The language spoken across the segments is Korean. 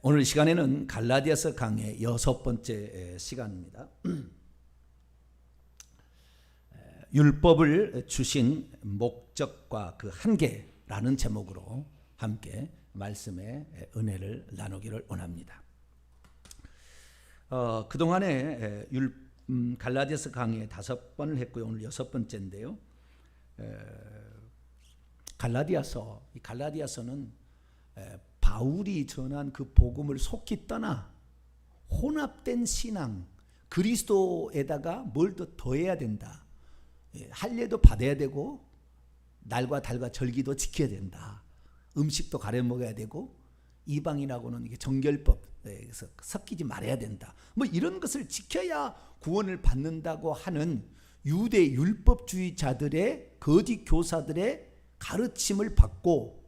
오늘 시간에는 갈라디아서 강의 6번째 시간입니다. 율법을 주신 목적과 그 한계라는 제목으로 함께 말씀의 은혜를 나누기를 원합니다. 그동안에 갈라디아서 강의 5번을 했고요. 오늘 6번째인데요. 갈라디아서는 바울이 전한 그 복음을 속히 떠나 혼합된 신앙, 그리스도에다가 뭘 더 더해야 된다. 할례도 받아야 되고 날과 달과 절기도 지켜야 된다. 음식도 가려 먹어야 되고 이방인하고는 이게 정결법에서 섞이지 말아야 된다. 뭐 이런 것을 지켜야 구원을 받는다고 하는 유대 율법주의자들의 거짓 교사들의 가르침을 받고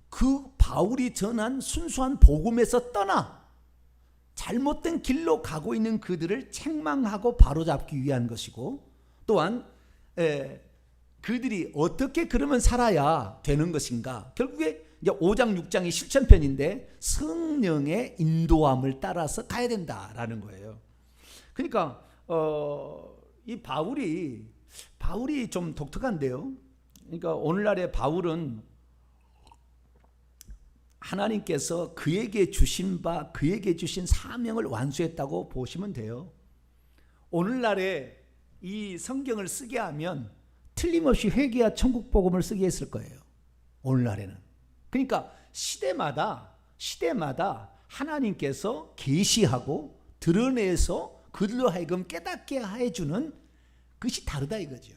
그 바울이 전한 순수한 복음에서 떠나 잘못된 길로 가고 있는 그들을 책망하고 바로잡기 위한 것이고, 또한 그들이 어떻게 그러면 살아야 되는 것인가. 결국에 이제 5장 6장이 실천편인데 성령의 인도함을 따라서 가야 된다라는 거예요. 그러니까 이 바울이 좀 독특한데요. 그러니까 오늘날의 바울은 하나님께서 그에게 주신 바, 그에게 주신 사명을 완수했다고 보시면 돼요. 오늘날에 이 성경을 쓰게 하면 틀림없이 회개와 천국 복음을 쓰게 했을 거예요. 오늘날에는. 그러니까 시대마다 하나님께서 계시하고 드러내서 그들로 하여금 깨닫게 해주는 것이 다르다 이거죠.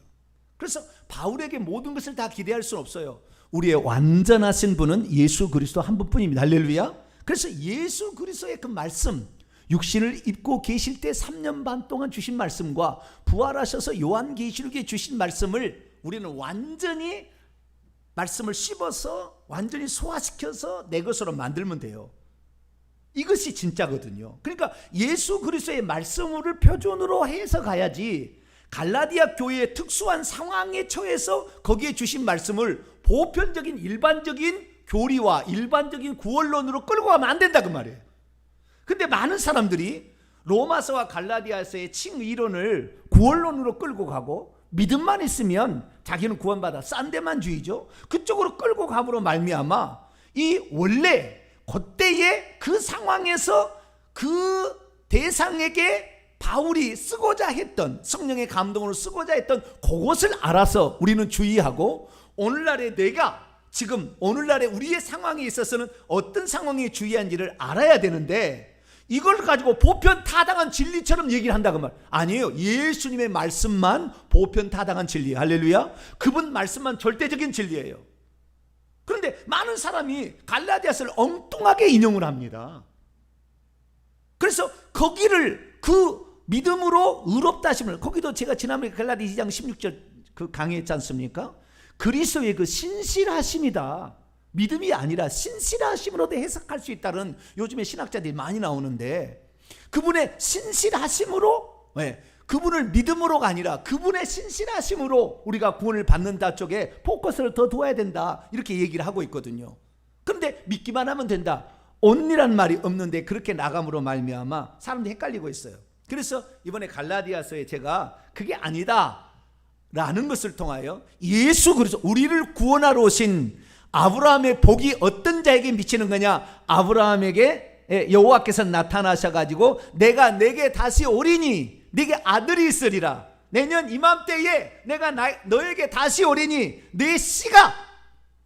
그래서 바울에게 모든 것을 다 기대할 수는 없어요. 우리의 완전하신 분은 예수 그리스도 한 분뿐입니다. 할렐루야. 그래서 예수 그리스도의 그 말씀, 육신을 입고 계실 때 3년 반 동안 주신 말씀과 부활하셔서 요한계시록에 주신 말씀을 우리는 완전히 말씀을 씹어서 완전히 소화시켜서 내 것으로 만들면 돼요. 이것이 진짜거든요. 그러니까 예수 그리스도의 말씀을 표준으로 해서 가야지, 갈라디아 교회의 특수한 상황에 처해서 거기에 주신 말씀을 보편적인 일반적인 교리와 일반적인 구원론으로 끌고 가면 안 된다 그 말이에요. 근데 많은 사람들이 로마서와 갈라디아서의 칭의론을 구원론으로 끌고 가고 믿음만 있으면 자기는 구원받아 싼데만주의죠. 그쪽으로 끌고 감으로 말미암아 이 원래 그때의 그 상황에서 그 대상에게 바울이 쓰고자 했던, 성령의 감동으로 쓰고자 했던 그것을 알아서 우리는 주의하고, 오늘날의 내가 지금 오늘날의 우리의 상황에 있어서는 어떤 상황에 주의한지를 알아야 되는데, 이걸 가지고 보편타당한 진리처럼 얘기를 한다고 말 아니에요. 예수님의 말씀만 보편타당한 진리. 할렐루야. 그분 말씀만 절대적인 진리예요. 그런데 많은 사람이 갈라디아서를 엉뚱하게 인용을 합니다. 그래서 거기를 그 믿음으로 의롭다 하심을, 거기도 제가 지난번에 갈라디아 2장 16절 그 강의했지 않습니까? 그리스도의 그 신실하심이다. 믿음이 아니라 신실하심으로도 해석할 수 있다는 요즘에 신학자들이 많이 나오는데, 그분의 신실하심으로, 그분을 믿음으로가 아니라 그분의 신실하심으로 우리가 구원을 받는다 쪽에 포커스를 더 두어야 된다, 이렇게 얘기를 하고 있거든요. 그런데 믿기만 하면 된다, only란 말이 없는데 그렇게 나감으로 말미암아 사람들이 헷갈리고 있어요. 그래서 이번에 갈라디아서에 제가 그게 아니다 라는 것을 통하여 예수 그리스도, 우리를 구원하러 오신 아브라함의 복이 어떤 자에게 미치는 거냐, 아브라함에게 여호와께서 나타나셔가지고 내가 내게 다시 오리니 네게 아들이 있으리라, 내년 이맘때에 내가 너에게 다시 오리니 네 씨가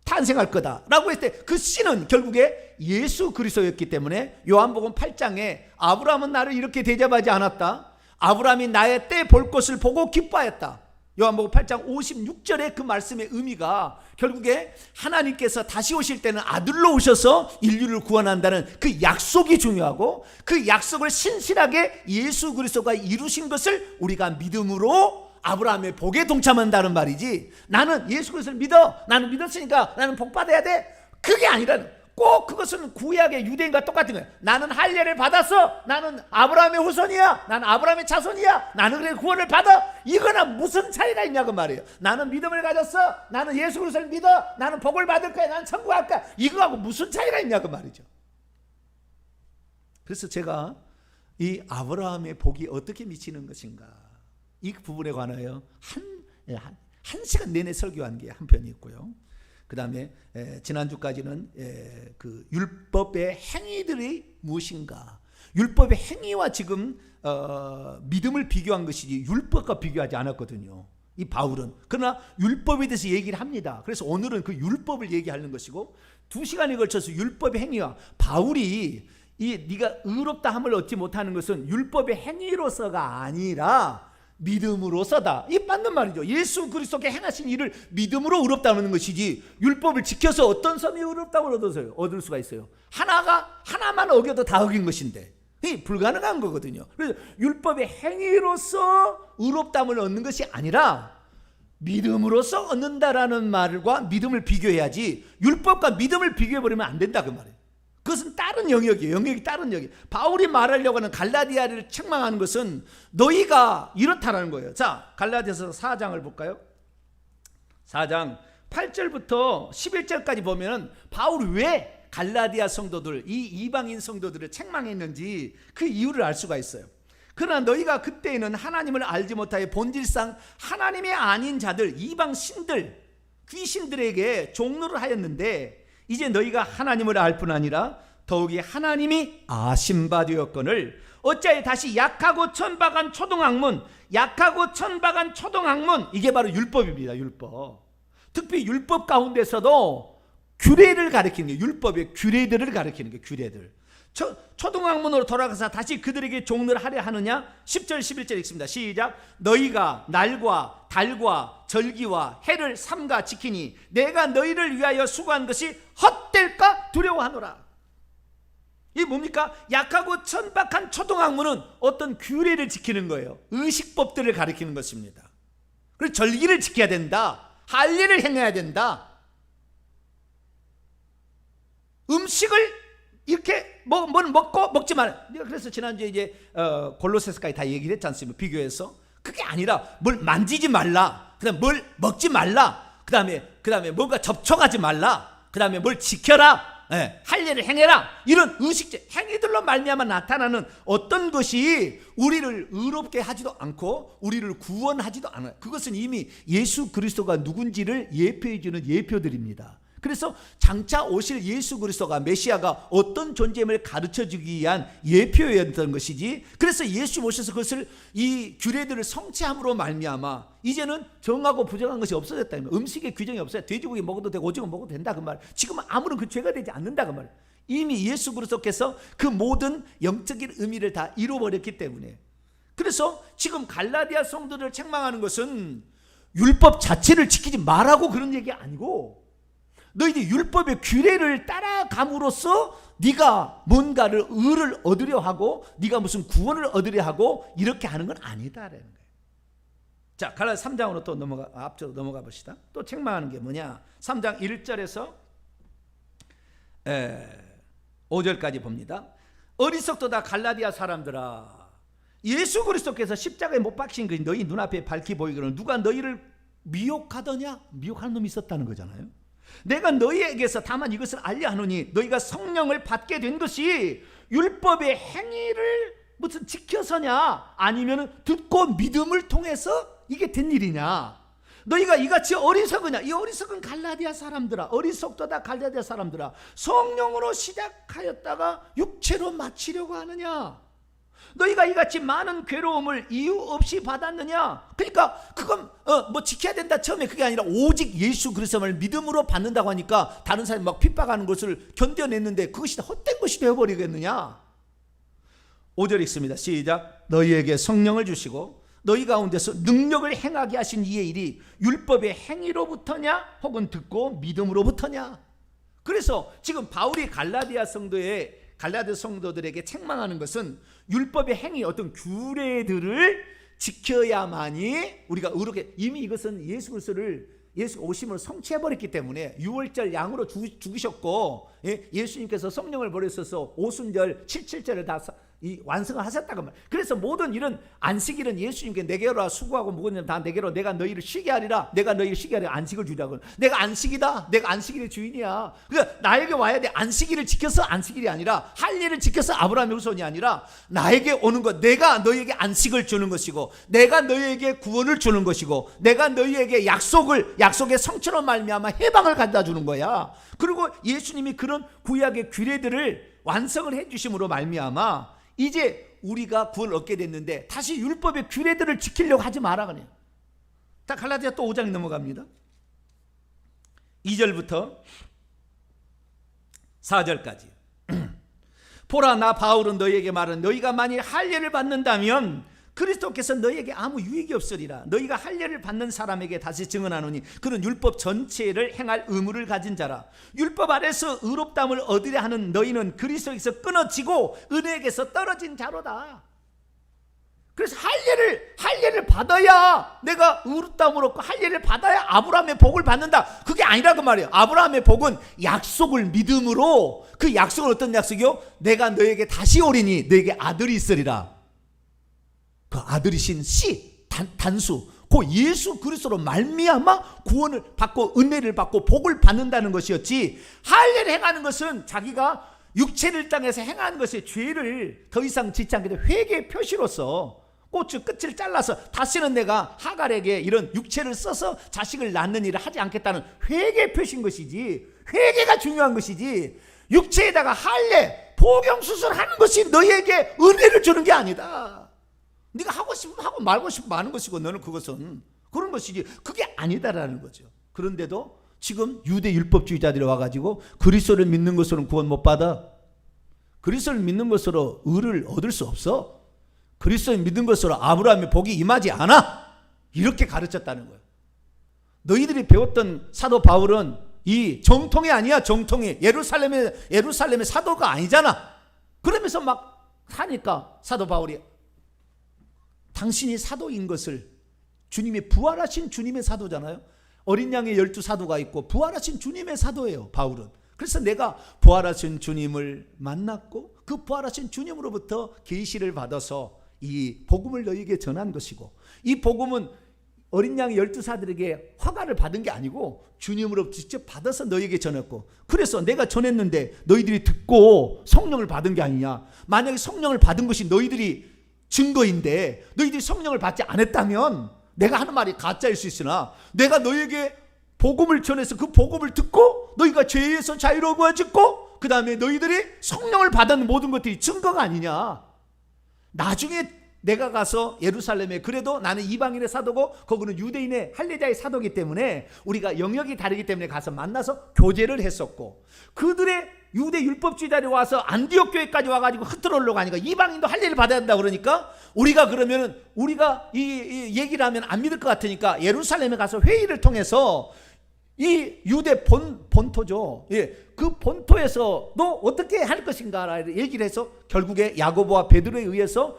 탄생할 거다 라고 했을 때, 그 씨는 결국에 예수 그리스도였기 때문에 요한복음 8장에 아브라함은 나를 이렇게 대접하지 않았다, 아브라함이 나의 때 볼 것을 보고 기뻐하였다. 요한복음 8장 56절의 그 말씀의 의미가 결국에 하나님께서 다시 오실 때는 아들로 오셔서 인류를 구원한다는 그 약속이 중요하고, 그 약속을 신실하게 예수 그리스도가 이루신 것을 우리가 믿음으로 아브라함의 복에 동참한다는 말이지, 나는 예수 그리스도를 믿어, 나는 믿었으니까 나는 복 받아야 돼, 그게 아니라, 꼭 그것은 구약의 유대인과 똑같은 거예요. 나는 할례를 받았어, 나는 아브라함의 후손이야, 나는 아브라함의 자손이야, 나는 그래 구원을 받아, 이거나 무슨 차이가 있냐고 말이에요. 나는 믿음을 가졌어, 나는 예수 그리스도를 믿어, 나는 복을 받을 거야, 나는 천국 갈 거야, 이거하고 무슨 차이가 있냐고 말이죠. 그래서 제가 이 아브라함의 복이 어떻게 미치는 것인가, 이 부분에 관하여 한 시간 내내 설교한 게 한 편이 있고요. 그 다음에 지난주까지는 그 율법의 행위들이 무엇인가, 율법의 행위와 지금 믿음을 비교한 것이지 율법과 비교하지 않았거든요, 이 바울은. 그러나 율법에 대해서 얘기를 합니다. 그래서 오늘은 그 율법을 얘기하는 것이고, 2시간에 걸쳐서 율법의 행위와 바울이 네가 의롭다 함을 얻지 못하는 것은 율법의 행위로서가 아니라 믿음으로서다, 이 맞는 말이죠. 예수 그리스도께 행하신 일을 믿음으로 의롭다는 것이지, 율법을 지켜서 어떤 사람이 의롭다고 얻을 수가 있어요? 하나만 어겨도 다 어긴 것인데, 불가능한 거거든요. 그래서 율법의 행위로서 의롭다함을 얻는 것이 아니라 믿음으로서 얻는다라는 말과 믿음을 비교해야지, 율법과 믿음을 비교해버리면 안 된다 그 말이에요. 그것은 다른 영역이에요. 영역이 다른 영역. 바울이 말하려고 하는 갈라디아를 책망하는 것은 너희가 이렇다라는 거예요. 자, 갈라디아서 4장을 볼까요? 4장 8절부터 11절까지 보면 바울이 왜 갈라디아 성도들, 이 이방인 성도들을 책망했는지 그 이유를 알 수가 있어요. 그러나 너희가 그때에는 하나님을 알지 못하여 본질상 하나님이 아닌 자들, 이방 신들, 귀신들에게 종노를 하였는데, 이제 너희가 하나님을 알 뿐 아니라 더욱이 하나님이 아신 바 되었거늘 어찌하여 다시 약하고 천박한 초등학문, 약하고 천박한 초등학문, 이게 바로 율법입니다. 율법. 특히 율법 가운데서도 규례를 가리키는 게, 율법의 규례들을 가리키는 게 규례들. 초등학문으로 돌아가서 다시 그들에게 종노를 하려 하느냐? 10절 11절 읽습니다. 시작. 너희가 날과 달과 절기와 해를 삼가 지키니 내가 너희를 위하여 수고한 것이 헛될까 두려워하노라. 이게 뭡니까? 약하고 천박한 초등학문은 어떤 규례를 지키는 거예요. 의식법들을 가리키는 것입니다. 그리고 절기를 지켜야 된다, 할 일을 행해야 된다, 음식을 이렇게 뭘 먹고 먹지 말. 그래서 지난주에 이제 골로새서까지 다 얘기를 했지 않습니까? 비교해서. 그게 아니라 뭘 만지지 말라, 그다음에 뭘 먹지 말라, 그다음에 뭔가 접촉하지 말라, 그다음에 뭘 지켜라, 할 일을 행해라, 이런 의식적 행위들로 말미암아 나타나는 어떤 것이 우리를 의롭게 하지도 않고 우리를 구원하지도 않아요. 그것은 이미 예수 그리스도가 누군지를 예표해 주는 예표들입니다. 그래서 장차 오실 예수 그리스도가, 메시아가 어떤 존재임을 가르쳐주기 위한 예표였던 것이지, 그래서 예수 오셔서 그것을, 이 규례들을 성취함으로 말미암아 이제는 정하고 부정한 것이 없어졌다. 음식의 규정이 없어요. 돼지고기 먹어도 되고 오징어 먹어도 된다 그 말. 지금은 아무런 그 죄가 되지 않는다 그 말. 이미 예수 그리스도께서 그 모든 영적인 의미를 다 이루어버렸기 때문에. 그래서 지금 갈라디아 성도들을 책망하는 것은 율법 자체를 지키지 말라고 그런 얘기 아니고, 너희들이 율법의 규례를 따라감으로써 네가 뭔가를 의를 얻으려 하고 네가 무슨 구원을 얻으려 하고 이렇게 하는 건 아니다라는 거예요. 자, 갈라디아 3장으로 또 앞으로 넘어가 봅시다. 또 책망하는 게 뭐냐? 3장 1절에서 5절까지 봅니다. 어리석도다 갈라디아 사람들아, 예수 그리스도께서 십자가에 못 박힌 것이 너희 눈앞에 밝히 보이거늘 누가 너희를 미혹하더냐? 미혹하는 놈이 있었다는 거잖아요. 내가 너희에게서 다만 이것을 알려 하노니 너희가 성령을 받게 된 것이 율법의 행위를 무슨 지켜서냐, 아니면 듣고 믿음을 통해서 이게 된 일이냐? 너희가 이같이 어리석으냐? 이 어리석은 갈라디아 사람들아, 어리석도다 갈라디아 사람들아, 성령으로 시작하였다가 육체로 마치려고 하느냐? 너희가 이같이 많은 괴로움을 이유 없이 받았느냐? 그러니까 그건 뭐 지켜야 된다 처음에 그게 아니라 오직 예수 그리스도를 믿음으로 받는다고 하니까 다른 사람이 막 핍박하는 것을 견뎌냈는데 그것이 헛된 것이 되어버리겠느냐? 5절 읽습니다. 시작. 너희에게 성령을 주시고 너희 가운데서 능력을 행하게 하신 이의 일이 율법의 행위로부터냐 혹은 듣고 믿음으로부터냐? 그래서 지금 바울이 갈라디아 성도들에게 책망하는 것은 율법의 행위, 어떤 규례들을 지켜야만이 우리가 의롭게, 이미 이것은 예수 그리스도를, 예수 오심을 성취해버렸기 때문에 6월절 양으로 죽으셨고, 예수님께서 성령을 보내셔서 오순절 7.7절을 다 이 완성을 하셨다고 말. 그래서 모든 이런 안식일은 예수님께 내게로 수고하고 무거운 다 내게로 내가 너희를 쉬게 하리라. 내가 너희를 쉬게 하리라. 안식을 주라고. 내가 안식이다. 내가 안식일의 주인이야. 그러니까 나에게 와야 돼. 안식일을 지켜서 안식일이 아니라 할 일을 지켜서 아브라함의 후손이 아니라 나에게 오는 것. 내가 너희에게 안식을 주는 것이고 내가 너희에게 구원을 주는 것이고 내가 너희에게 약속의 성취로 말미암아 해방을 갖다 주는 거야. 그리고 예수님이 그런 구약의 규례들을 완성을 해 주심으로 말미암아 이제 우리가 구원을 얻게 됐는데 다시 율법의 규례들을 지키려고 하지 마라 그래요. 자, 갈라디아 또 5장 넘어갑니다. 2절부터 4절까지. 보라, 나 바울은 너희에게 말은 너희가 만일 할례를 받는다면 그리스도께서 너희에게 아무 유익이 없으리라. 너희가 할례를 받는 사람에게 다시 증언하노니 그는 율법 전체를 행할 의무를 가진 자라. 율법 아래서 의롭다함을 얻으려 하는 너희는 그리스도에게서 끊어지고 은혜에게서 떨어진 자로다. 그래서 할례를 받아야 내가 의롭다함을 얻고 할례를 받아야 아브라함의 복을 받는다. 그게 아니라 그 말이에요. 아브라함의 복은 약속을 믿음으로, 그 약속은 어떤 약속이요? 내가 너에게 다시 오리니 너에게 아들이 있으리라. 그 아들이신 씨, 단수, 그 예수 그리스도로 말미암아 구원을 받고 은혜를 받고 복을 받는다는 것이었지, 할례를 행하는 것은 자기가 육체를 땅에서 행하는 것의 죄를 더 이상 짓지 않게 된 회개의 표시로서 꽃의 끝을 잘라서 다시는 내가 하갈에게 이런 육체를 써서 자식을 낳는 일을 하지 않겠다는 회개의 표시인 것이지, 회개가 중요한 것이지 육체에다가 할례, 복용수술하는 것이 너희에게 은혜를 주는 게 아니다. 네가 하고 싶으면 하고 말고 싶으면 마는 것이고 너는 그것은 그런 것이지 그게 아니다라는 거죠. 그런데도 지금 유대 율법주의자들이 와가지고 그리스도를 믿는 것으로는 구원 못 받아, 그리스도를 믿는 것으로 의를 얻을 수 없어, 그리스도를 믿는 것으로 아브라함의 복이 임하지 않아, 이렇게 가르쳤다는 거예요. 너희들이 배웠던 사도 바울은 이 정통이 아니야. 정통이 예루살렘의 사도가 아니잖아. 그러면서 막 하니까 사도 바울이 당신이 사도인 것을, 주님이 부활하신 주님의 사도잖아요. 어린 양의 12사도가 있고 부활하신 주님의 사도예요, 바울은. 그래서 내가 부활하신 주님을 만났고 그 부활하신 주님으로부터 계시를 받아서 이 복음을 너희에게 전한 것이고, 이 복음은 어린 양의 12사들에게 허가를 받은 게 아니고 주님으로부터 직접 받아서 너희에게 전했고, 그래서 내가 전했는데 너희들이 듣고 성령을 받은 게 아니냐. 만약에 성령을 받은 것이 너희들이 증거인데 너희들이 성령을 받지 않았다면 내가 하는 말이 가짜일 수 있으나, 내가 너희에게 복음을 전해서 그 복음을 듣고 너희가 죄에서 자유로워졌고 그 다음에 너희들이 성령을 받은 모든 것들이 증거가 아니냐. 나중에 내가 가서 예루살렘에, 그래도 나는 이방인의 사도고 거기는 유대인의 할례자의 사도이기 때문에 우리가 영역이 다르기 때문에 가서 만나서 교제를 했었고, 그들의 유대 율법주의자들이 와서 안디옥 교회까지 와가지고 흐트러려고 하니까 이방인도 할례를 받아야 된다 그러니까 우리가 그러면은 우리가 이 얘기를 하면 안 믿을 것 같으니까 예루살렘에 가서 회의를 통해서 이 유대 본토죠. 예, 그 본토에서도 어떻게 할 것인가를 얘기를 해서 결국에 야고보와 베드로에 의해서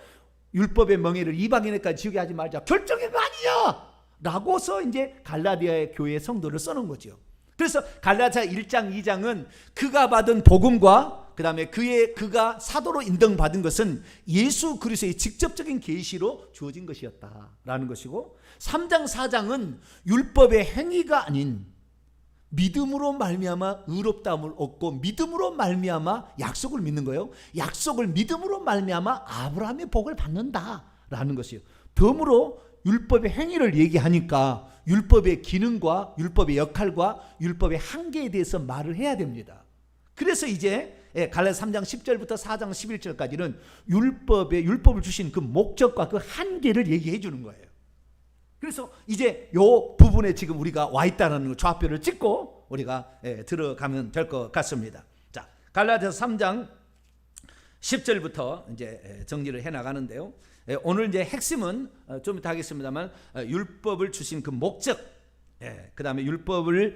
율법의 멍에를 이방인에까지 지우게 하지 말자, 결정인 거 아니냐 라고서 이제 갈라디아의 교회 성도를 써놓은 거죠. 그래서 갈라디아 1장 2장은 그가 받은 복음과 그 다음에 그가 사도로 인정받은 것은 예수 그리스도의 직접적인 계시로 주어진 것이었다라는 것이고, 3장 4장은 율법의 행위가 아닌 믿음으로 말미암아 의롭다함을 얻고 믿음으로 말미암아 약속을 믿는 거예요. 약속을 믿음으로 말미암아 아브라함의 복을 받는다라는 것이에요. 덤으로 율법의 행위를 얘기하니까 율법의 기능과 율법의 역할과 율법의 한계에 대해서 말을 해야 됩니다. 그래서 이제 갈라디아 3장 10절부터 4장 11절까지는 율법을 주신 그 목적과 그 한계를 얘기해 주는 거예요. 그래서 이제 요 부분에 지금 우리가 와 있다는 좌표를 찍고 우리가 들어가면 될 것 같습니다. 자, 갈라디아서 3장 10절부터 이제 정리를 해 나가는데요. 오늘 이제 핵심은 좀 이따 하겠습니다만 율법을 주신 그 목적, 그다음에 율법이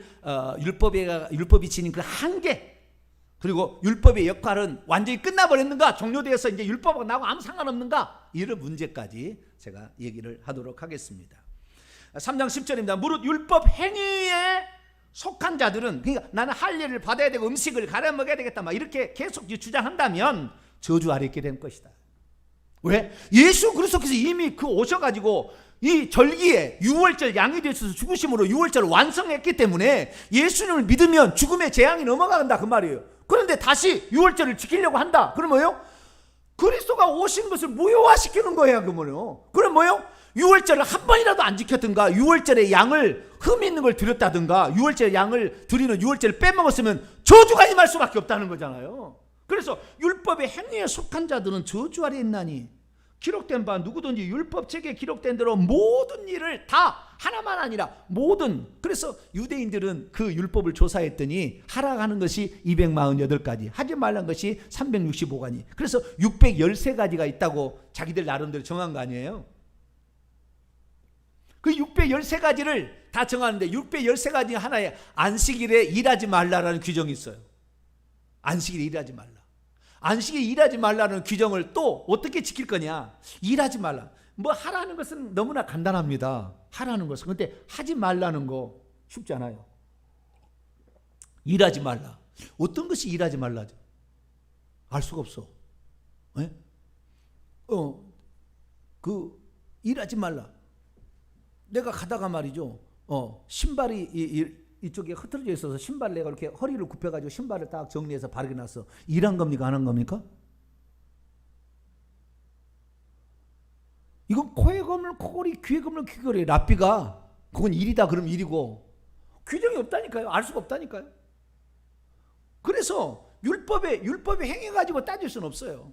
지닌 그 한계, 그리고 율법의 역할은 완전히 끝나버렸는가, 종료되어서 이제 율법하고 나하고 아무 상관없는가, 이런 문제까지 제가 얘기를 하도록 하겠습니다. 3장 10절입니다. 무릇 율법 행위에 속한 자들은, 그러니까 나는 할례를 받아야 되고 음식을 가려 먹어야 되겠다 막 이렇게 계속 주장한다면 저주 아래 있게 될 것이다. 왜? 예수 그리스도께서 이미 그 오셔가지고 이 절기에 유월절 양이 되셔서 죽으심으로 유월절을 완성했기 때문에 예수님을 믿으면 죽음의 재앙이 넘어간다 그 말이에요. 그런데 다시 유월절을 지키려고 한다. 그럼 뭐예요? 그리스도가 오신 것을 무효화시키는 거예요. 그러면요. 그럼 뭐예요? 유월절을 한 번이라도 안 지켰든가, 유월절에 양을 흠 있는 걸 드렸다든가, 유월절에 양을 드리는 유월절을 빼먹었으면 저주가 임할 수밖에 없다는 거잖아요. 그래서 율법의 행위에 속한 자들은 저주 아래 있나니 기록된 바 누구든지 율법책에 기록된 대로 모든 일을 다 하나만 아니라 모든, 그래서 유대인들은 그 율법을 조사했더니 하라고 하는 것이 248가지, 하지 말라는 것이 365가지, 그래서 613가지가 있다고 자기들 나름대로 정한 거 아니에요. 그 613가지를 다 정하는데 613가지 하나에 안식일에 일하지 말라라는 규정이 있어요. 안식일에 일하지 말라. 안식일에 일하지 말라는 규정을 또 어떻게 지킬 거냐? 일하지 말라. 뭐 하라는 것은 너무나 간단합니다. 하라는 것은. 근데 하지 말라는 거 쉽지 않아요. 일하지 말라. 어떤 것이 일하지 말라죠? 알 수가 없어. 네? 일하지 말라. 내가 가다가 말이죠. 신발이 이쪽에 흐트러져 있어서 신발을 내가 이렇게 허리를 굽혀가지고 신발을 딱 정리해서 바르게 놨어. 일한 겁니까? 안 한 겁니까? 이건 코에 검을 코걸이, 귀에 검을 귀걸이, 랍비가 그건 일이다 그러면 일이고 규정이 없다니까요. 알 수가 없다니까요. 그래서 율법의 행위 가지고 따질 수는 없어요.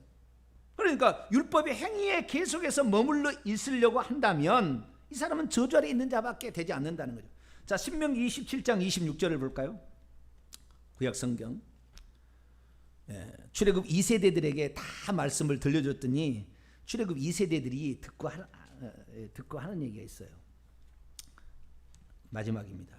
그러니까 율법의 행위에 계속해서 머물러 있으려고 한다면 이 사람은 저주 아래 있는 자밖에 되지 않는다는 거죠. 자, 신명기 27장 26절을 볼까요? 구약 성경. 출애굽 2세대들에게 다 말씀을 들려줬더니 출애굽 2세대들이 듣고 하는 얘기가 있어요. 마지막입니다.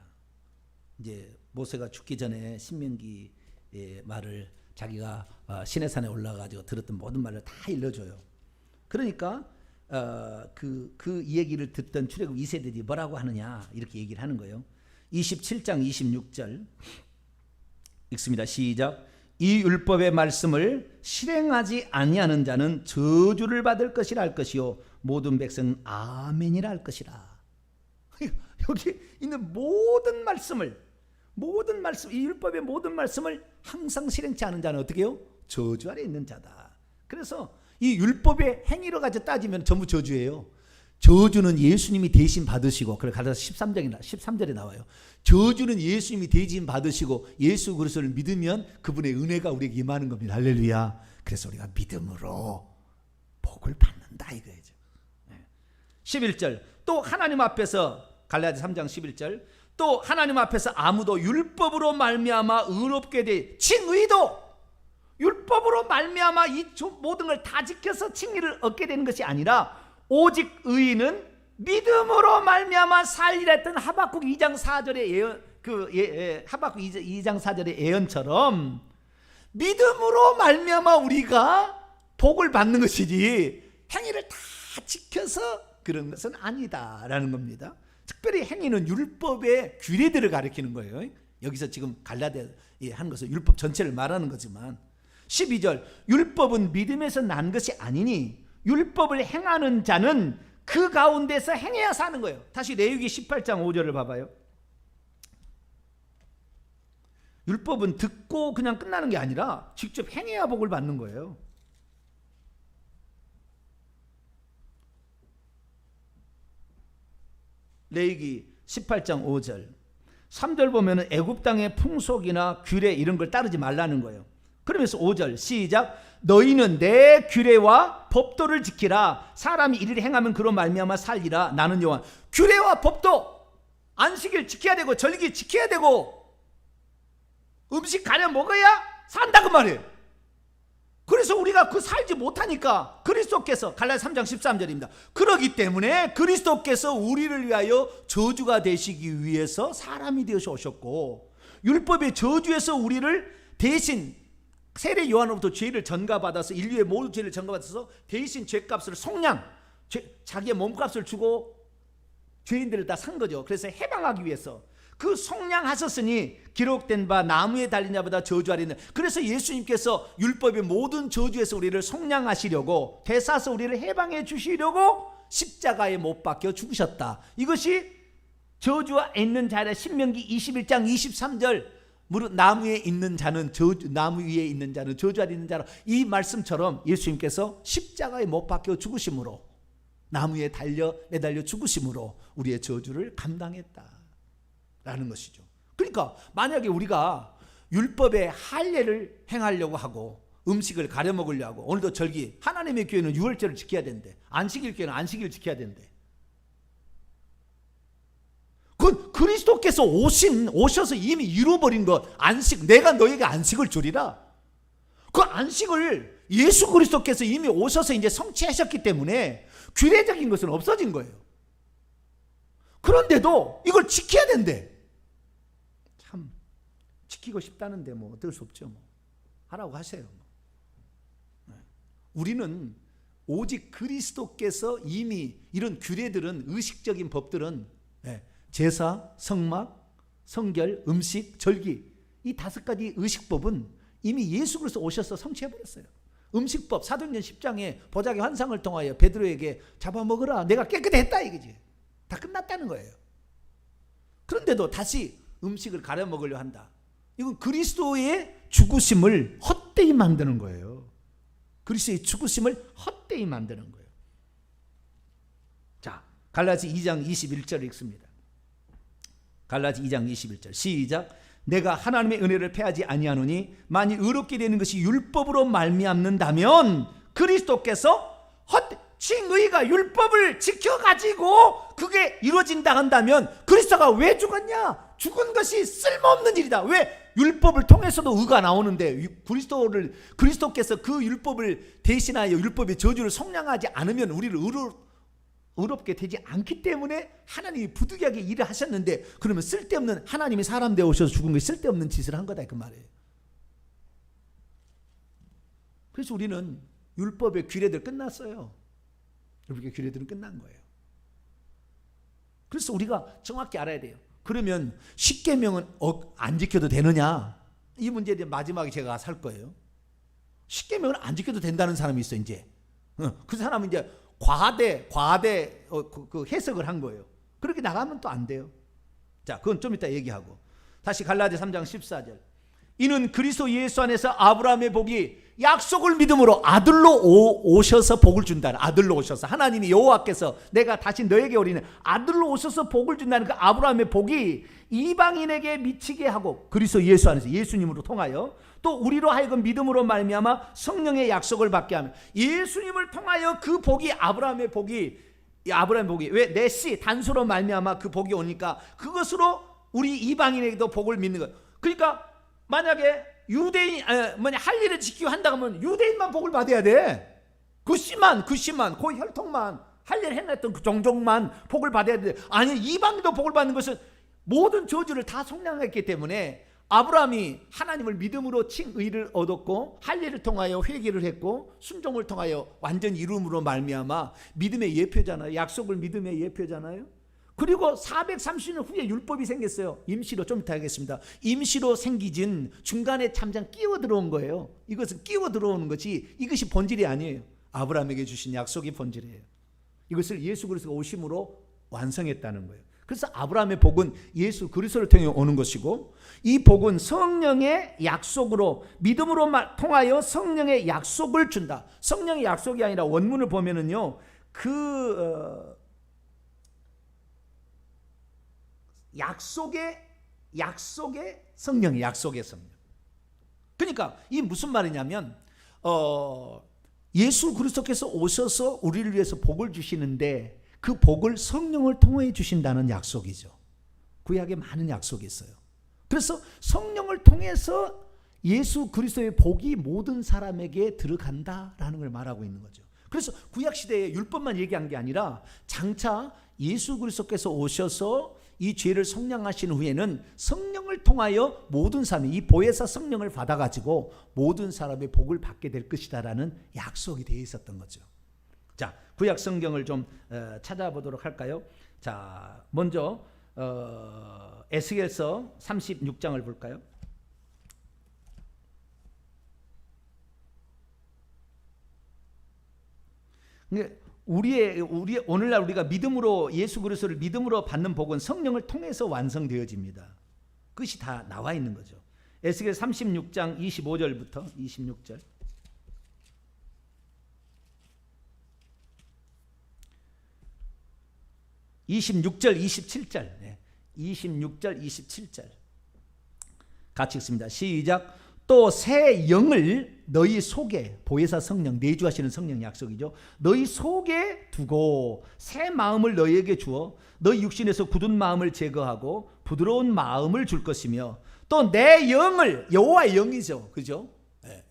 이제 모세가 죽기 전에 신명기의 말을 자기가 시내산에 올라가지고 들었던 모든 말을 다 일러줘요. 그러니까 그 얘기를 듣던 출애굽 2세들이 뭐라고 하느냐 이렇게 얘기를 하는 거예요. 27장 26절 읽습니다. 시작. 이 율법의 말씀을 실행하지 아니하는 자는 저주를 받을 것이라 할 것이요 모든 백성은 아멘이라 할 것이라. 여기 있는 모든 말씀을 이 율법의 모든 말씀을 항상 실행치 않은 자는 어떻게 해요? 저주 아래 있는 자다. 그래서 이 율법의 행위로 가지고 따지면 전부 저주예요. 저주는 예수님이 대신 받으시고, 그래 갈라서 13절에 나와요. 저주는 예수님이 대신 받으시고 예수 그리스도를 믿으면 그분의 은혜가 우리에게 임하는 겁니다. 할렐루야. 그래서 우리가 믿음으로 복을 받는다 이거죠. 11절 또 하나님 앞에서 갈라디아 3장 11절 또 하나님 앞에서 아무도 율법으로 말미암아 의롭게 돼 칭의도 율법으로 말미암아 이 모든 걸 다 지켜서 칭의를 얻게 되는 것이 아니라 오직 의인은 믿음으로 말미암아 살리라 했던 하박국 2장 4절의 예언, 하박국 2장 4절의 예언처럼 믿음으로 말미암아 우리가 복을 받는 것이지 행위를 다 지켜서 그런 것은 아니다라는 겁니다. 특별히 행위는 율법의 규례들을 가리키는 거예요. 여기서 지금 갈라디아에 한 것은 율법 전체를 말하는 거지만 12절 율법은 믿음에서 난 것이 아니니 율법을 행하는 자는 그 가운데서 행해야 사는 거예요. 다시 레위기 18장 5절을 봐봐요. 율법은 듣고 그냥 끝나는 게 아니라 직접 행해야 복을 받는 거예요. 레위기 18장 5절 3절 보면은 애굽 땅의 풍속이나 규례 이런 걸 따르지 말라는 거예요. 그러면서 5절 시작. 너희는 내 규례와 법도를 지키라. 사람이 이를 행하면 그로 말미암아 살리라. 나는 여호와. 규례와 법도 안식일 지켜야 되고 절기 지켜야 되고 음식 가려 먹어야 산다 그 말이에요. 그래서 우리가 그 살지 못하니까 그리스도께서 갈라디아 3장 13절입니다. 그러기 때문에 그리스도께서 우리를 위하여 저주가 되시기 위해서 사람이 되어서 오셨고 율법의 저주에서 우리를 대신 세례 요한으로부터 죄를 전가받아서 인류의 모든 죄를 전가받아서 대신 죄값을 속량 자기의 몸값을 주고 죄인들을 다 산 거죠. 그래서 해방하기 위해서 그 속량하셨으니 기록된 바 나무에 달린 자보다 저주하리는. 그래서 예수님께서 율법의 모든 저주에서 우리를 속량하시려고 되사서 우리를 해방해 주시려고 십자가에 못 박혀 죽으셨다. 이것이 저주와 있는 자라 신명기 21장 23절 무릇 나무 위에 있는 자는 나무 위에 있는 자는 저주 아래 있는 자라. 이 말씀처럼 예수님께서 십자가에 못 박혀 죽으심으로 나무에 매달려 죽으심으로 우리의 저주를 감당했다라는 것이죠. 그러니까 만약에 우리가 율법의 할례를 행하려고 하고 음식을 가려 먹으려고 하고, 오늘도 절기, 하나님의 교회는 유월절을 지켜야 된대. 안식일 교회는 안식일을 지켜야 된대. 그건 그리스도께서 오셔서 이미 이루어버린 것, 안식, 내가 너에게 안식을 주리라. 그 안식을 예수 그리스도께서 이미 오셔서 이제 성취하셨기 때문에 규례적인 것은 없어진 거예요. 그런데도 이걸 지켜야 된대. 참 지키고 싶다는데 뭐 어쩔 수 없죠. 뭐 하라고 하세요. 우리는 오직 그리스도께서 이미 이런 규례들은, 의식적인 법들은 제사, 성막, 성결, 음식, 절기, 이 5가지 의식법은 이미 예수 그리스도 오셔서 성취해버렸어요. 음식법 사도행전 10장에 보자기 환상을 통하여 베드로에게 잡아먹으라, 내가 깨끗했다 이거지. 다 끝났다는 거예요. 그런데도 다시 음식을 가려 먹으려 한다. 이건 그리스도의 죽으심을 헛되이 만드는 거예요. 그리스도의 죽으심을 헛되이 만드는 거예요. 자, 갈라디 2장 21절 읽습니다. 갈라디 2장 21절 시작. 내가 하나님의 은혜를 패하지 아니하노니 만일 의롭게 되는 것이 율법으로 말미암는다면 그리스도께서 칭의가 율법을 지켜가지고 그게 이루어진다 한다면 그리스도가 왜 죽었냐? 죽은 것이 쓸모없는 일이다. 왜? 율법을 통해서도 의가 나오는데 그리스도께서 그 율법을 대신하여 율법의 저주를 속량하지 않으면 우리를 의롭게 되지 않기 때문에 하나님이 부득이하게 일을 하셨는데, 그러면 쓸데없는, 하나님이 사람 되어 오셔서 죽은 것이 쓸데없는 짓을 한 거다 그 말이에요. 그래서 우리는 율법의 규례들 끝났어요. 율법의 규례들은 끝난 거예요. 그래서 우리가 정확히 알아야 돼요. 그러면 십계명은 안 지켜도 되느냐? 이 문제에 대해 마지막에 제가 살 거예요. 십계명은 안 지켜도 된다는 사람이 있어 이제. 그 사람은 이제 과대 그 해석을 한 거예요. 그렇게 나가면 또 안 돼요. 자, 그건 좀 이따 얘기하고, 다시 갈라디아 3장 14절. 이는 그리스도 예수 안에서 아브라함의 복이 약속을 믿음으로 아들로 오셔서 복을 준다는, 아들로 오셔서 하나님이 여호와께서 내가 다시 너에게 오리는 아들로 오셔서 복을 준다는 그 아브라함의 복이 이방인에게 미치게 하고, 그리스도 예수 안에서 예수님으로 통하여 또 우리로 하여금 믿음으로 말미암아 성령의 약속을 받게 하며, 예수님을 통하여 그 복이, 아브라함의 복이 왜 내 씨 단수로 말미암아 그 복이 오니까 그것으로 우리 이방인에게도 복을 믿는 거예요. 그러니까 만약에 유대인 할 일을 지키고 한다고 하면 유대인만 복을 받아야 돼. 그 씨만 그 혈통만 할 일 해냈던 그 종족만 복을 받아야 돼. 아니, 이방인도 복을 받는 것은 모든 저주를 다 속량했기 때문에 아브라함이 하나님을 믿음으로 칭의를 얻었고 할 일을 통하여 회개를 했고 순종을 통하여 완전 이룸으로 말미암아 믿음의 예표잖아요. 약속을 믿음의 예표잖아요. 그리고 430년 후에 율법이 생겼어요. 임시로, 좀 이따 하겠습니다. 임시로 생기진 중간에 잠깐 끼워 들어온 거예요. 이것은 끼워 들어오는 거지 이것이 본질이 아니에요. 아브라함에게 주신 약속이 본질이에요. 이것을 예수 그리스도가 오심으로 완성했다는 거예요. 그래서 아브라함의 복은 예수 그리스도를 통해 오는 것이고, 이 복은 성령의 약속으로 믿음으로 통하여 성령의 약속을 준다. 성령의 약속이 아니라 원문을 보면은요, 약속의 성령이, 약속의 성령. 그러니까 이 무슨 말이냐면 예수 그리스도께서 오셔서 우리를 위해서 복을 주시는데 그 복을 성령을 통해 주신다는 약속이죠. 구약에 많은 약속이 있어요. 그래서 성령을 통해서 예수 그리스도의 복이 모든 사람에게 들어간다라는 걸 말하고 있는 거죠. 그래서 구약 시대에 율법만 얘기한 게 아니라 장차 예수 그리스도께서 오셔서 이 죄를 속량하신 후에는 성령을 통하여 모든 사람이 이 보혜사 성령을 받아가지고 모든 사람의 복을 받게 될 것이다라는 약속이 되어 있었던 거죠. 자, 구약 성경을 좀 찾아보도록 할까요? 자, 먼저 에스겔서 36장을 볼까요? 우리의 오늘날 우리가 믿음으로 예수 그리스도를 믿음으로 받는 복은 성령을 통해서 완성되어집니다. 그것이 다 나와 있는 거죠. 에스겔 36장 25절부터 26절. 26절 27절. 26절 27절. 같이 읽습니다. 시작. 또 새 영을 너희 속에, 보혜사 성령, 내주하시는 성령 약속이죠. 너희 속에 두고 새 마음을 너희에게 주어 너희 육신에서 굳은 마음을 제거하고 부드러운 마음을 줄 것이며, 또 내 영을, 여호와의 영이죠, 그죠?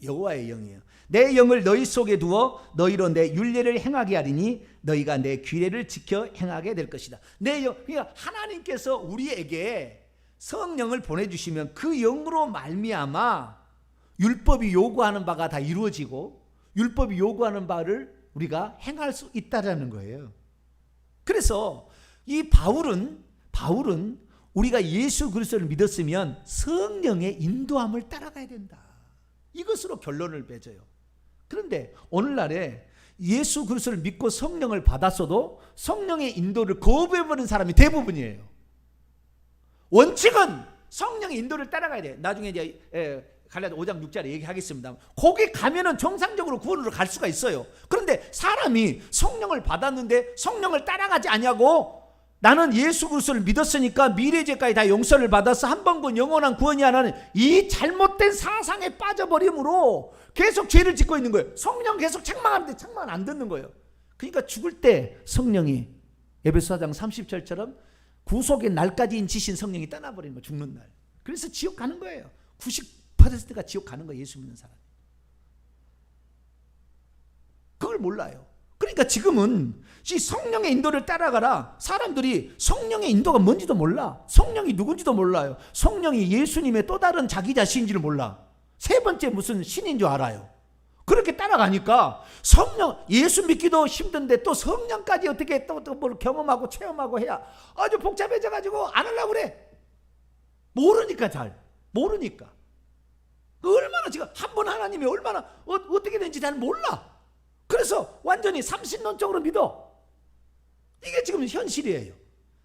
여호와의 영이에요. 내 영을 너희 속에 두어 너희로 내 율례를 행하게 하리니 너희가 내 규례를 지켜 행하게 될 것이다. 내 영, 그러니까 하나님께서 우리에게 성령을 보내주시면 그 영으로 말미암아 율법이 요구하는 바가 다 이루어지고 율법이 요구하는 바를 우리가 행할 수 있다라는 거예요. 그래서 이 바울은 우리가 예수 그리스도를 믿었으면 성령의 인도함을 따라가야 된다. 이것으로 결론을 맺어요. 그런데 오늘날에 예수 그리스도를 믿고 성령을 받았어도 성령의 인도를 거부해버린 사람이 대부분이에요. 원칙은 성령의 인도를 따라가야 돼. 나중에 이제 갈라디아 5장 6절에 얘기하겠습니다. 거기 가면은 정상적으로 구원으로 갈 수가 있어요. 그런데 사람이 성령을 받았는데 성령을 따라가지 않냐고, 나는 예수 그리스도를 믿었으니까 미래죄까지 다 용서를 받아서 한 번 구원 영원한 구원이 하나는 이 잘못된 사상에 빠져버림으로 계속 죄를 짓고 있는 거예요. 성령 계속 책망하는데 책망 안 듣는 거예요. 그러니까 죽을 때 성령이 에베소 4장 30절처럼 구속의 날까지인 지신 성령이 떠나버리는 거예요. 죽는 날. 그래서 지옥 가는 거예요. 90%가 지옥 가는 거예요. 예수 믿는 사람. 그걸 몰라요. 그러니까 지금은 성령의 인도를 따라가라. 사람들이 성령의 인도가 뭔지도 몰라. 성령이 누군지도 몰라요. 성령이 예수님의 또 다른 자기 자신인지를 몰라. 세 번째 무슨 신인 줄 알아요. 그렇게 따라가니까 성령, 예수 믿기도 힘든데 또 성령까지 어떻게 또 뭘 경험하고 체험하고 해야 아주 복잡해져 가지고 안 하려고 그래. 모르니까, 잘 모르니까. 얼마나 지금 한 번 하나님이 얼마나 어떻게 되는지 잘 몰라. 그래서 완전히 삼신론적으로 믿어. 이게 지금 현실이에요.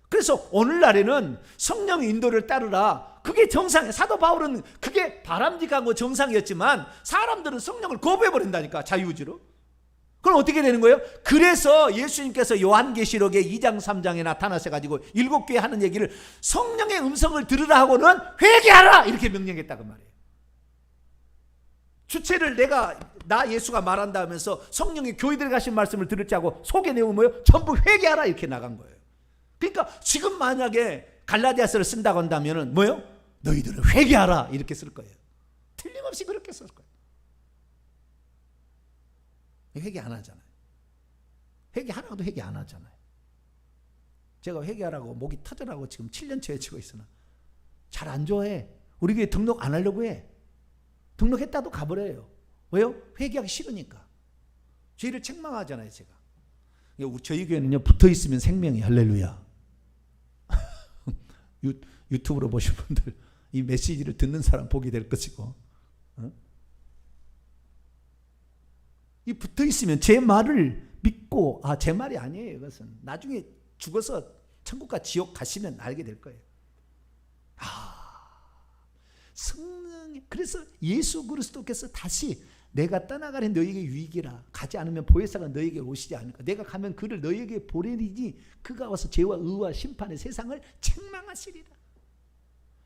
그래서 오늘날에는 성령의 인도를 따르라. 그게 정상이에요. 사도 바울은 그게 바람직한 거 정상이었지만 사람들은 성령을 거부해버린다니까, 자유의지로. 그럼 어떻게 되는 거예요? 그래서 예수님께서 요한계시록의 2장 3장에 나타나셔가지고 7교회 하는 얘기를 성령의 음성을 들으라 하고는 회개하라 이렇게 명령했다고 말이에요. 주체를 나 예수가 말한다 하면서 성령이 교회들에 가신 말씀을 들을지 하고 속의 내용은 뭐예요? 전부 회개하라 이렇게 나간 거예요. 그러니까 지금 만약에 갈라디아서를 쓴다고 한다면 뭐예요? 너희들은 회개하라 이렇게 쓸 거예요. 틀림없이 그렇게 쓸 거예요. 회개 안 하잖아요. 회개하라고도 회개 안 하잖아요. 제가 회개하라고 목이 터져라고 지금 7년째 외치고 있으나 잘 안 좋아해. 우리 교회 등록 안 하려고 해. 등록했다도 가버려요. 왜요? 회개하기 싫으니까. 죄를 책망하잖아요, 제가. 저희 교회는요, 붙어 있으면 생명이 할렐루야. 유튜브로 보신 분들 이 메시지를 듣는 사람 보게 될 것이고, 이 붙어 있으면 제 말을 믿고 제 말이 아니에요. 이것은 나중에 죽어서 천국과 지옥 가시면 알게 될 거예요. 성령이, 그래서 예수 그리스도께서 다시 내가 떠나가니 너희에게 유익이라. 가지 않으면 보혜사가 너희에게 오시지 않을까. 내가 가면 그를 너희에게 보내리니 그가 와서 죄와 의와 심판의 세상을 책망하시리라.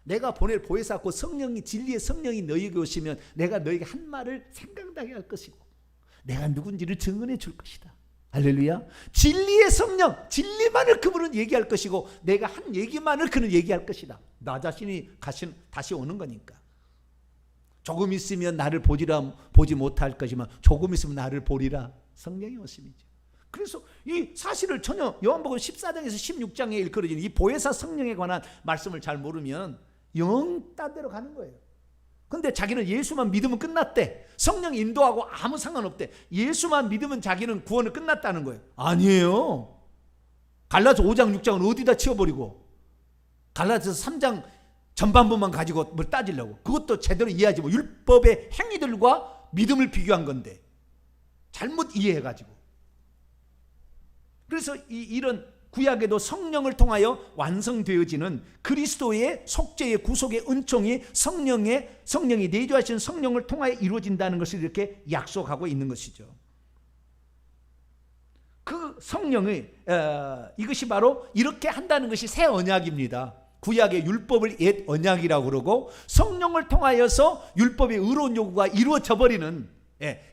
내가 보낼 보혜사 곧 성령이, 진리의 성령이 너희에게 오시면 내가 너희에게 한 말을 생각나게 할 것이고 내가 누군지를 증언해 줄 것이다. 할렐루야. 진리의 성령, 진리만을 그분은 얘기할 것이고 내가 한 얘기만을 그는 얘기할 것이다. 나 자신이 다시 오는 거니까. 조금 있으면 나를 보지 못할 것이지만 조금 있으면 나를 보리라. 성령이 오심이죠. 그래서 이 사실을 전혀 요한복음 14장에서 16장에 일컬어지는 이 보혜사 성령에 관한 말씀을 잘 모르면 영 딴 데로 가는 거예요. 근데 자기는 예수만 믿으면 끝났대. 성령 인도하고 아무 상관없대. 예수만 믿으면 자기는 구원은 끝났다는 거예요. 아니에요. 갈라서 5장 6장은 어디다 치워버리고 갈라디아서 3장 전반부만 가지고 뭘 따지려고. 그것도 제대로 이해하지 뭐. 율법의 행위들과 믿음을 비교한 건데 잘못 이해해가지고. 그래서 이런 구약에도 성령을 통하여 완성되어지는 그리스도의 속죄의 구속의 은총이 성령이 내주하시는 성령을 통하여 이루어진다는 것을 이렇게 약속하고 있는 것이죠. 그 성령의 이것이 바로 이렇게 한다는 것이 새 언약입니다. 구약의 율법을 옛 언약이라고 그러고 성령을 통하여서 율법의 의로운 요구가 이루어져 버리는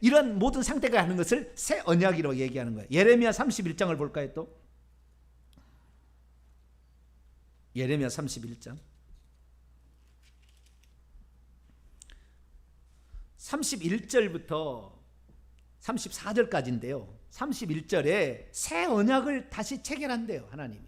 이런 모든 상태가 하는 것을 새 언약이라고 얘기하는 거예요. 예레미야 31장을 볼까요? 또 예레미야 31장 31절부터 34절까지인데요. 31절에 새 언약을 다시 체결한대요. 하나님이.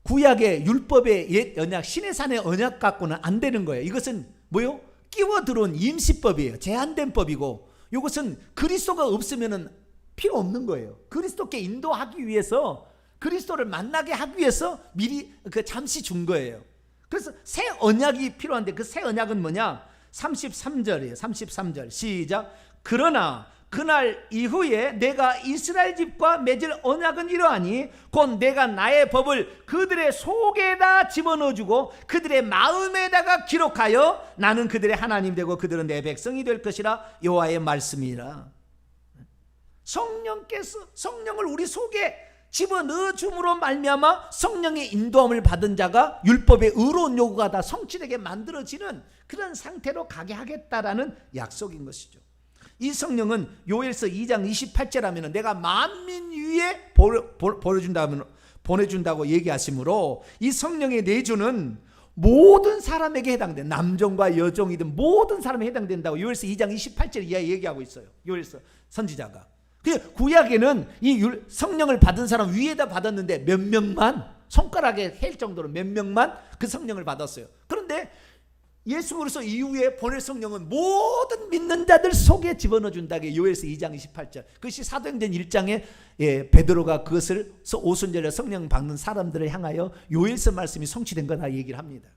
구약의 율법의 옛 언약, 시내산의 언약 갖고는 안 되는 거예요. 이것은 뭐요? 끼워 들어온 임시법이에요. 제한된 법이고, 이것은 그리스도가 없으면 필요 없는 거예요. 그리스도께 인도하기 위해서, 그리스도를 만나게 하기 위해서 미리 잠시 준 거예요. 그래서 새 언약이 필요한데 그 새 언약은 뭐냐? 33절이에요. 33절 시작. 그러나 그날 이후에 내가 이스라엘 집과 맺을 언약은 이러하니 곧 내가 나의 법을 그들의 속에다 집어넣어주고 그들의 마음에다가 기록하여 나는 그들의 하나님 되고 그들은 내 백성이 될 것이라 여호와의 말씀이라. 성령을 우리 속에 집어넣어 줌으로 말미암아 성령의 인도함을 받은 자가 율법의 의로운 요구가 다 성취되게 만들어지는 그런 상태로 가게 하겠다라는 약속인 것이죠. 이 성령은 요엘서 2장 28절 하면 내가 만민 위에 보내준다고 얘기하시므로 이 성령의 내주는 모든 사람에게 해당된, 남종과 여종이든 모든 사람에 해당된다고 요엘서 2장 28절 이하에 얘기하고 있어요. 요엘서 선지자가. 구약에는 이 성령을 받은 사람 위에다 받았는데 몇 명만, 손가락에 셀 정도로 몇 명만 그 성령을 받았어요. 그런데 예수 그리스도 이후에 보낼 성령은 모든 믿는 자들 속에 집어넣어 준다게 요엘서 2장 28절. 그것이 사도행전 1장에 베드로가 그것을 오순절에 성령 받는 사람들을 향하여 요엘서 말씀이 성취된 거다 얘기를 합니다.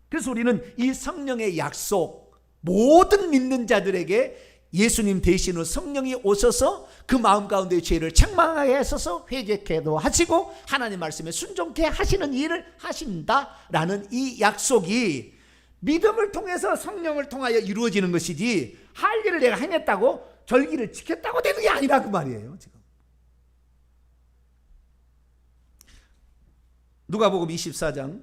그래서 우리는 이 성령의 약속, 모든 믿는 자들에게 예수님 대신으로 성령이 오셔서 그 마음 가운데의 죄를 책망하게 하셔서 회개케도 하시고 하나님 말씀에 순종케 하시는 일을 하신다라는 이 약속이 믿음을 통해서 성령을 통하여 이루어지는 것이지, 할 일을 내가 행했다고 절기를 지켰다고 되는 게 아니라 그 말이에요. 지금 누가복음 24장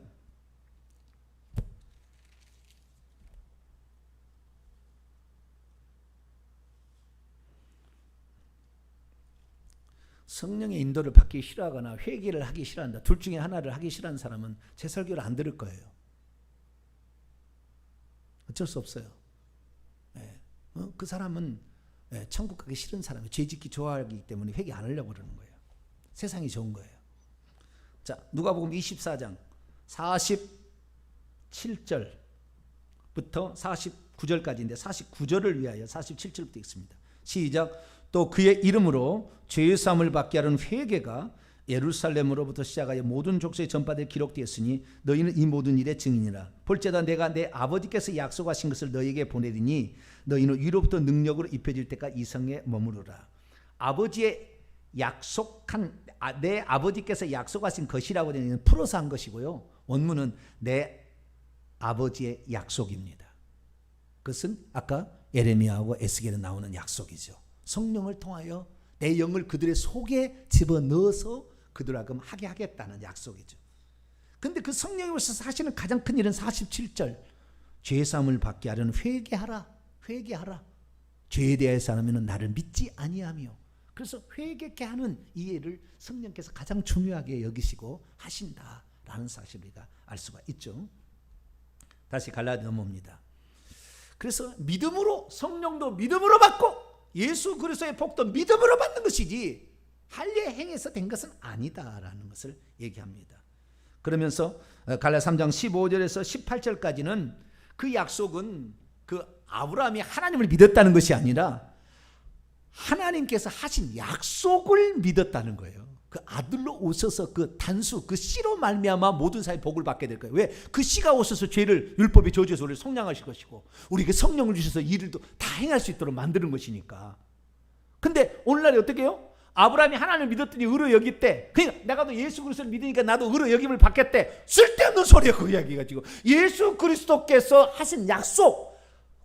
성령의 인도를 받기 싫어하거나 회개를 하기 싫어한다, 둘 중에 하나를 하기 싫어하는 사람은 제 설교를 안 들을 거예요. 어쩔 수 없어요. 그 사람은 천국 가기 싫은 사람이에요. 죄 짓기 좋아하기 때문에 회개 안 하려고 그러는 거예요. 세상이 좋은 거예요. 자, 누가복음 24장 47절부터 49절까지인데 49절을 위하여 47절부터 읽습니다. 시작. 또 그의 이름으로 죄사함을 받게 하는 회개가 예루살렘으로부터 시작하여 모든 족속에 전파되어 기록되었으니 너희는 이 모든 일의 증인이라. 볼지어다 내가 내 아버지께서 약속하신 것을 너희에게 보내리니 너희는 위로부터 능력으로 입혀질 때까지 이 성에 머무르라. 아버지의 약속한, 내 아버지께서 약속하신 것이라고 되는 풀어서 한 것이고요, 원문은 내 아버지의 약속입니다. 그것은 아까 예레미야하고 에스겔에 나오는 약속이죠. 성령을 통하여 내 영을 그들의 속에 집어넣어서 그들하고 하게 하겠다는 약속이죠. 근데 그 성령이 오셔서 하시는 가장 큰 일은 47절 죄사함을 받게 하려는 회개하라. 죄에 대해서 하면 나를 믿지 아니하며. 그래서 회개케 하는 이 일을 성령께서 가장 중요하게 여기시고 하신다라는 사실을 우리가 알 수가 있죠. 다시 갈라디아 넘어옵니다. 그래서 믿음으로, 성령도 믿음으로 받고 예수 그리스도의 복도 믿음으로 받는 것이지 할례 행해서 된 것은 아니다라는 것을 얘기합니다. 그러면서 갈라디아 3장 15절에서 18절까지는 그 약속은 그 아브라함이 하나님을 믿었다는 것이 아니라 하나님께서 하신 약속을 믿었다는 거예요. 그 아들로 오셔서 그 단수 그 씨로 말미암아 모든 사람이 복을 받게 될 거예요. 왜? 그 씨가 오셔서 죄를 율법의 저주에서 우리를 성량하실 것이고 우리에게 성령을 주셔서 이 일을 다 행할 수 있도록 만드는 것이니까. 근데 오늘날에 어떻게 해요? 아브라함이 하나님을 믿었더니 의로 여겼대. 그러니까 내가 또 예수 그리스도를 믿으니까 나도 의로 여김을 받겠대. 쓸데없는 소리야 그 이야기가 지금. 예수 그리스도께서 하신 약속,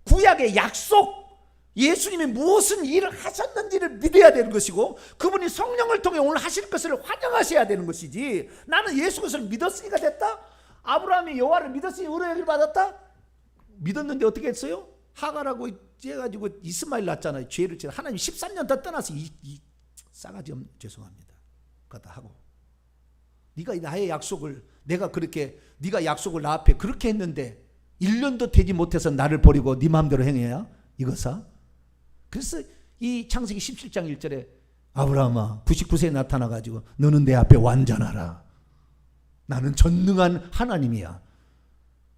구약의 약속, 예수님이 무슨 일을 하셨는지를 믿어야 되는 것이고 그분이 성령을 통해 오늘 하실 것을 환영하셔야 되는 것이지. 나는 예수 그리스도를 믿었으니까 됐다? 아브라함이 여호와를 믿었으니 의로 여김을 받았다? 믿었는데 어떻게 했어요? 하갈하고 해가지고 이스마엘 낳았잖아요. 죄를 지어 하나님 13년 더 떠나서 이 싸가지 없는, 죄송합니다, 그다 하고 네가 나의 약속을 내가 그렇게 네가 약속을 나 앞에 그렇게 했는데 1년도 되지 못해서 나를 버리고 네 마음대로 행해야 이거사? 그래서 이 창세기 17장 1절에 아브라함아 99세에 나타나가지고 너는 내 앞에 완전하라. 나는 전능한 하나님이야.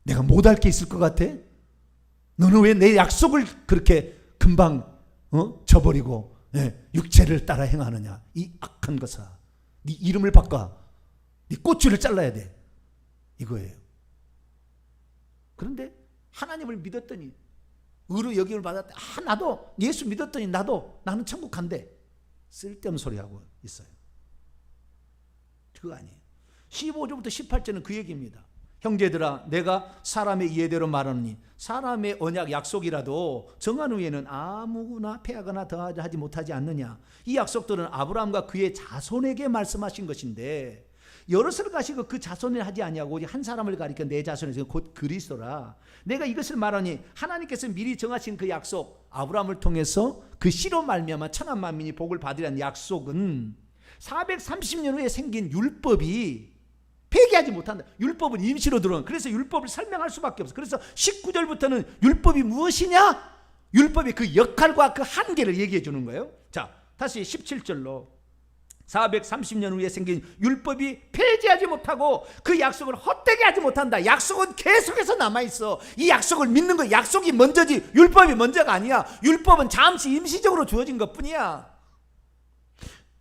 내가 못할 게 있을 것 같아? 너는 왜 내 약속을 그렇게 금방 저버리고 육체를 따라 행하느냐? 이 악한 것아. 네 이름을 바꿔. 네 꼬추를 잘라야 돼. 이거예요. 그런데 하나님을 믿었더니 의로 여김을 받았다. 나도 예수 믿었더니 나는 천국 간대. 쓸데없는 소리하고 있어요. 그거 아니에요. 15절부터 18절은 그 얘기입니다. 형제들아 내가 사람의 이해대로 말하노니 사람의 언약 약속이라도 정한 후에는 아무나 패하거나 더하지 못하지 않느냐. 이 약속들은 아브라함과 그의 자손에게 말씀하신 것인데 여럿을 가시고 그 자손을 하지 아니하고 한 사람을 가리켜 내 자손에서 곧 그리스도라. 내가 이것을 말하니 하나님께서 미리 정하신 그 약속 아브라함을 통해서 그 씨로 말미암아 천한 만민이 복을 받으라는 약속은 430년 후에 생긴 율법이 폐기하지 못한다. 율법은 임시로 들어온. 그래서 율법을 설명할 수밖에 없어. 그래서 19절부터는 율법이 무엇이냐? 율법의 그 역할과 그 한계를 얘기해 주는 거예요. 자, 다시 17절로 430년 후에 생긴 율법이 폐지하지 못하고 그 약속을 헛되게 하지 못한다. 약속은 계속해서 남아있어. 이 약속을 믿는 거 약속이 먼저지 율법이 먼저가 아니야. 율법은 잠시 임시적으로 주어진 것뿐이야.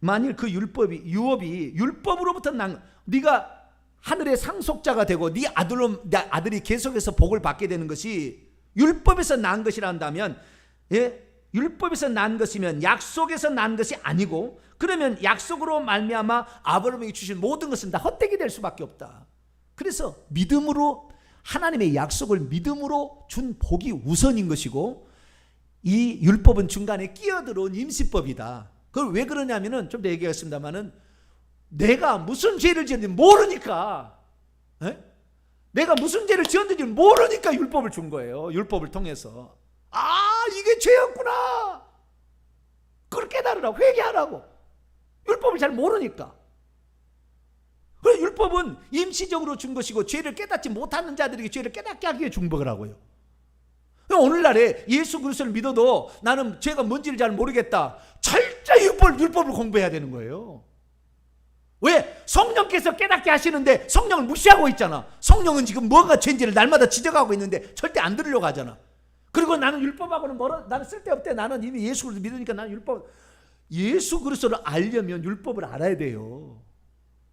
만일 그 유업이 율법으로부터 네가 하늘의 상속자가 되고 네 아들이 계속해서 복을 받게 되는 것이 율법에서 난 것이라 한다면, 율법에서 난 것이면 약속에서 난 것이 아니고, 그러면 약속으로 말미암아 아브라함에게 주신 모든 것은 다 헛되게 될 수밖에 없다. 그래서 믿음으로 하나님의 약속을 믿음으로 준 복이 우선인 것이고, 이 율법은 중간에 끼어들어온 임시법이다. 그걸 왜 그러냐면은 좀 더 얘기하겠습니다만은 내가 무슨 죄를 지었는지 모르니까, 내가 무슨 죄를 지었는지 모르니까 율법을 준 거예요. 율법을 통해서 이게 죄였구나, 그걸 깨달으라고, 회개하라고. 율법을 잘 모르니까. 그래서 율법은 임시적으로 준 것이고 죄를 깨닫지 못하는 자들에게 죄를 깨닫게 하기 위해 준 거라고요. 오늘날에 예수 그리스도를 믿어도 나는 죄가 뭔지를 잘 모르겠다. 철저히 율법을 공부해야 되는 거예요. 왜? 성령께서 깨닫게 하시는데 성령을 무시하고 있잖아. 성령은 지금 뭐가 죄인지를 날마다 지적하고 있는데 절대 안 들으려고 하잖아. 그리고 나는 율법하고는 나는 쓸데없대. 나는 이미 예수 그리스도 믿으니까 나는 예수 그리스도를 알려면 율법을 알아야 돼요.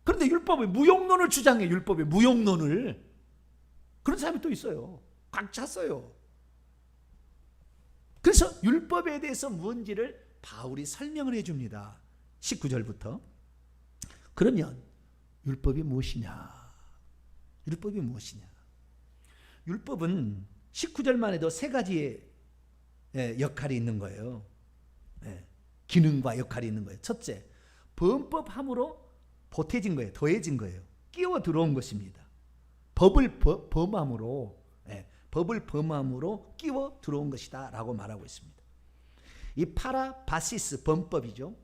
그런데 율법의 무용론을 주장해. 율법의 무용론을. 그런 사람이 또 있어요. 꽉 찼어요. 그래서 율법에 대해서 뭔지를 바울이 설명을 해줍니다. 19절부터. 그러면 율법이 무엇이냐? 율법이 무엇이냐? 율법은 19절만 해도 세 가지의 역할이 있는 거예요. 기능과 역할이 있는 거예요. 첫째, 범법함으로 보태진 거예요. 더해진 거예요. 끼워 들어온 것입니다. 법을 범함으로 끼워 들어온 것이다 라고 말하고 있습니다. 이 파라바시스, 범법이죠.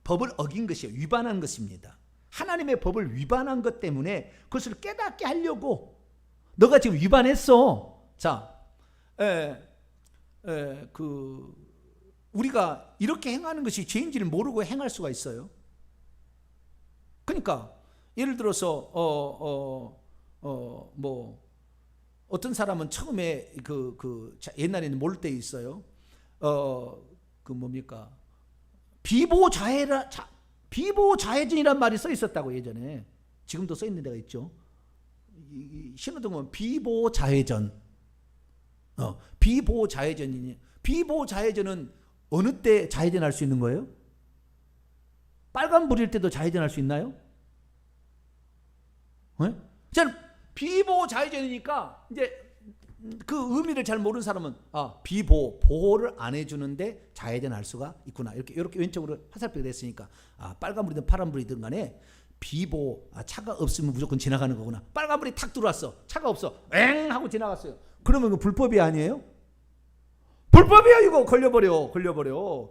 법을 어긴 것이에요. 위반한 것입니다. 하나님의 법을 위반한 것 때문에 그것을 깨닫게 하려고, 너가 지금 위반했어. 자, 우리가 이렇게 행하는 것이 죄인지를 모르고 행할 수가 있어요. 그러니까 예를 들어서 어떤 사람은 처음에 옛날에는 모를 때 있어요. 비보자해라. 비보좌회전이란 말이 써 있었다고 예전에. 지금도 써 있는 데가 있죠. 신호등 보면 비보좌회전. 비보좌회전이니. 비보좌회전은 어느 때 좌회전할 수 있는 거예요? 빨간불일 때도 좌회전할 수 있나요? 저는 비보좌회전이니까 이제 그 의미를 잘 모르는 사람은 보호를 안 해주는데 좌회전할 수가 있구나. 이렇게 왼쪽으로 화살표가 됐으니까 빨간불이든 파란불이든 간에 차가 없으면 무조건 지나가는 거구나. 빨간불이 탁 들어왔어. 차가 없어. 엥 하고 지나갔어요. 그러면 그 불법이 아니에요? 불법이야. 이거 걸려버려.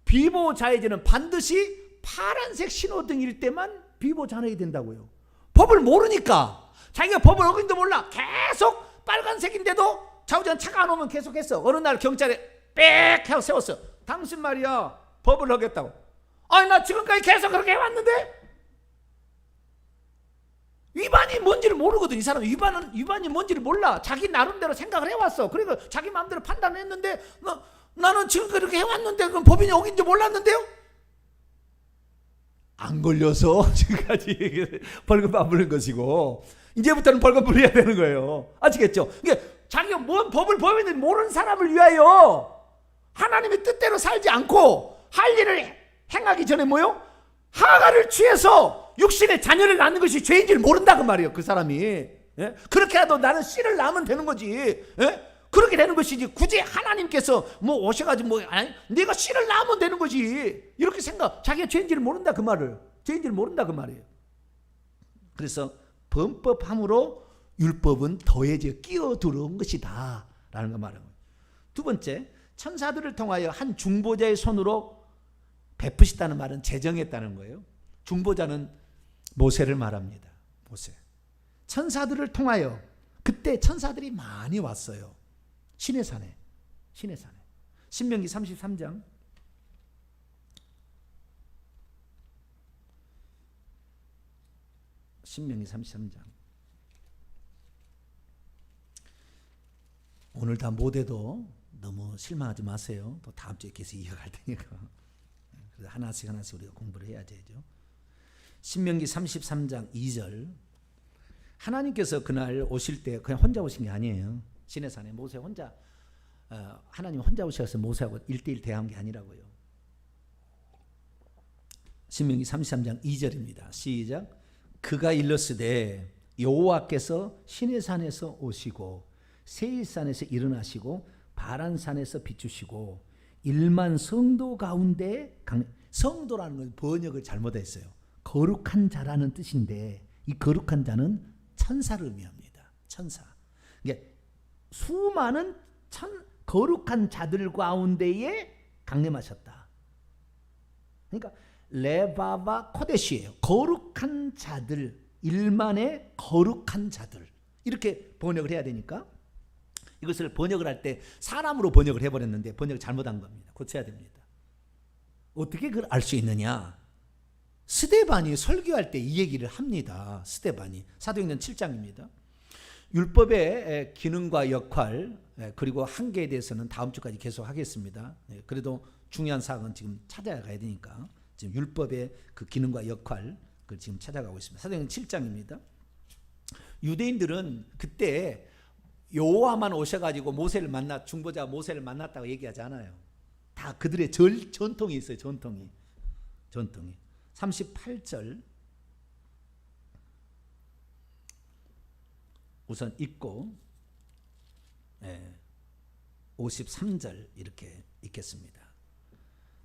비보좌회전은 반드시 파란색 신호등일 때만 비보좌회전이 된다고요. 법을 모르니까 자기가 법을 어긴도 몰라. 계속 빨간색인데도 좌우전 차가 안 오면 계속했어. 어느 날 경찰에 빽 하고 세웠어. 당신 말이야 법을 어겼다고. 아니 나 지금까지 계속 그렇게 해왔는데. 위반이 뭔지를 모르거든. 이 사람은 위반이 뭔지를 몰라. 자기 나름대로 생각을 해왔어. 그러니까 자기 마음대로 판단을 했는데 나는 지금까지 그렇게 해왔는데 그럼 법인이 어긴지 몰랐는데요? 안 걸려서 지금까지 벌금 안 부른 것이고 이제부터는 벌금 물어야 되는 거예요. 아시겠죠? 그러니까 자기가 뭔 법을 범했는지 모르는 사람을 위하여 하나님의 뜻대로 살지 않고 할 일을 행하기 전에 뭐요? 하가를 취해서 육신의 자녀를 낳는 것이 죄인지를 모른다 그 말이에요. 그 사람이. 예? 그렇게라도 나는 씨를 낳으면 되는 거지. 예? 그렇게 되는 것이지. 굳이 하나님께서 오셔가지고 네가 씨를 낳으면 되는 거지. 이렇게 자기가 죄인지를 모른다 그 말을. 죄인지를 모른다 그 말이에요. 그래서 범법함으로 율법은 더해져 끼어들어온 것이다 라는 거 말하는 거예요. 두 번째, 천사들을 통하여 한 중보자의 손으로 베푸시다는 말은 제정했다는 거예요. 중보자는 모세를 말합니다. 모세. 천사들을 통하여 그때 천사들이 많이 왔어요. 시내산에. 신명기 33장 신명기 33장. 오늘 다 못해도 너무 실망하지 마세요. 또 다음 주에 계속 이어갈 테니까. 그래서 하나씩 우리가 공부를 해야 되죠. 신명기 33장 2절. 하나님께서 그날 오실 때 그냥 혼자 오신 게 아니에요. 시내산에 모세 혼자, 하나님 혼자 오셔서 모세하고 1대1 대화한 게 아니라고요. 신명기 33장 2절입니다. 시작. 그가 일렀으되 여호와께서 시내산에서 오시고 세일산에서 일어나시고 바란산에서 비추시고 1만 성도 가운데 성도라는 건 번역을 잘못했어요. 거룩한 자라는 뜻인데 이 거룩한 자는 천사를 의미합니다. 천사. 그러니까 수많은 거룩한 자들 가운데에 강림하셨다. 그러니까 레바바 코데시예요. 거룩한 자들, 1만의 거룩한 자들. 이렇게 번역을 해야 되니까 이것을 번역을 할 때 사람으로 번역을 해버렸는데 번역을 잘못한 겁니다. 고쳐야 됩니다. 어떻게 그걸 알 수 있느냐? 스데반이 설교할 때 이 얘기를 합니다. 스데반이. 사도행전 7장입니다. 율법의 기능과 역할 그리고 한계에 대해서는 다음 주까지 계속 하겠습니다. 그래도 중요한 사항은 지금 찾아가야 되니까 지금 율법의 그 기능과 역할 그걸 지금 찾아가고 있습니다. 사도행전 7장입니다. 유대인들은 그때 여호와만 오셔가지고 모세를 중보자 모세를 만났다고 얘기하지 않아요. 다 그들의 전통이 있어요. 전통이 38절 우선 읽고 53절 이렇게 읽겠습니다.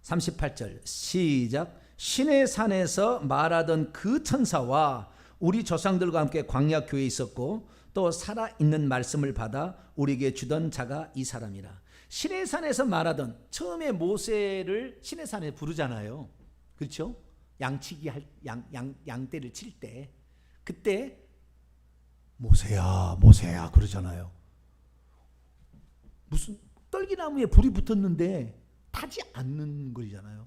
38절 시작. 신의 산에서 말하던 그 천사와 우리 조상들과 함께 광야 교회에 있었고 또 살아있는 말씀을 받아 우리에게 주던 자가 이 사람이라. 신의 산에서 말하던 처음에 모세를 신의 산에 부르잖아요. 그렇죠? 양치기 양떼를 칠 때 그때 모세야 그러잖아요. 무슨 떨기나무에 불이 붙었는데 타지 않는 거잖아요.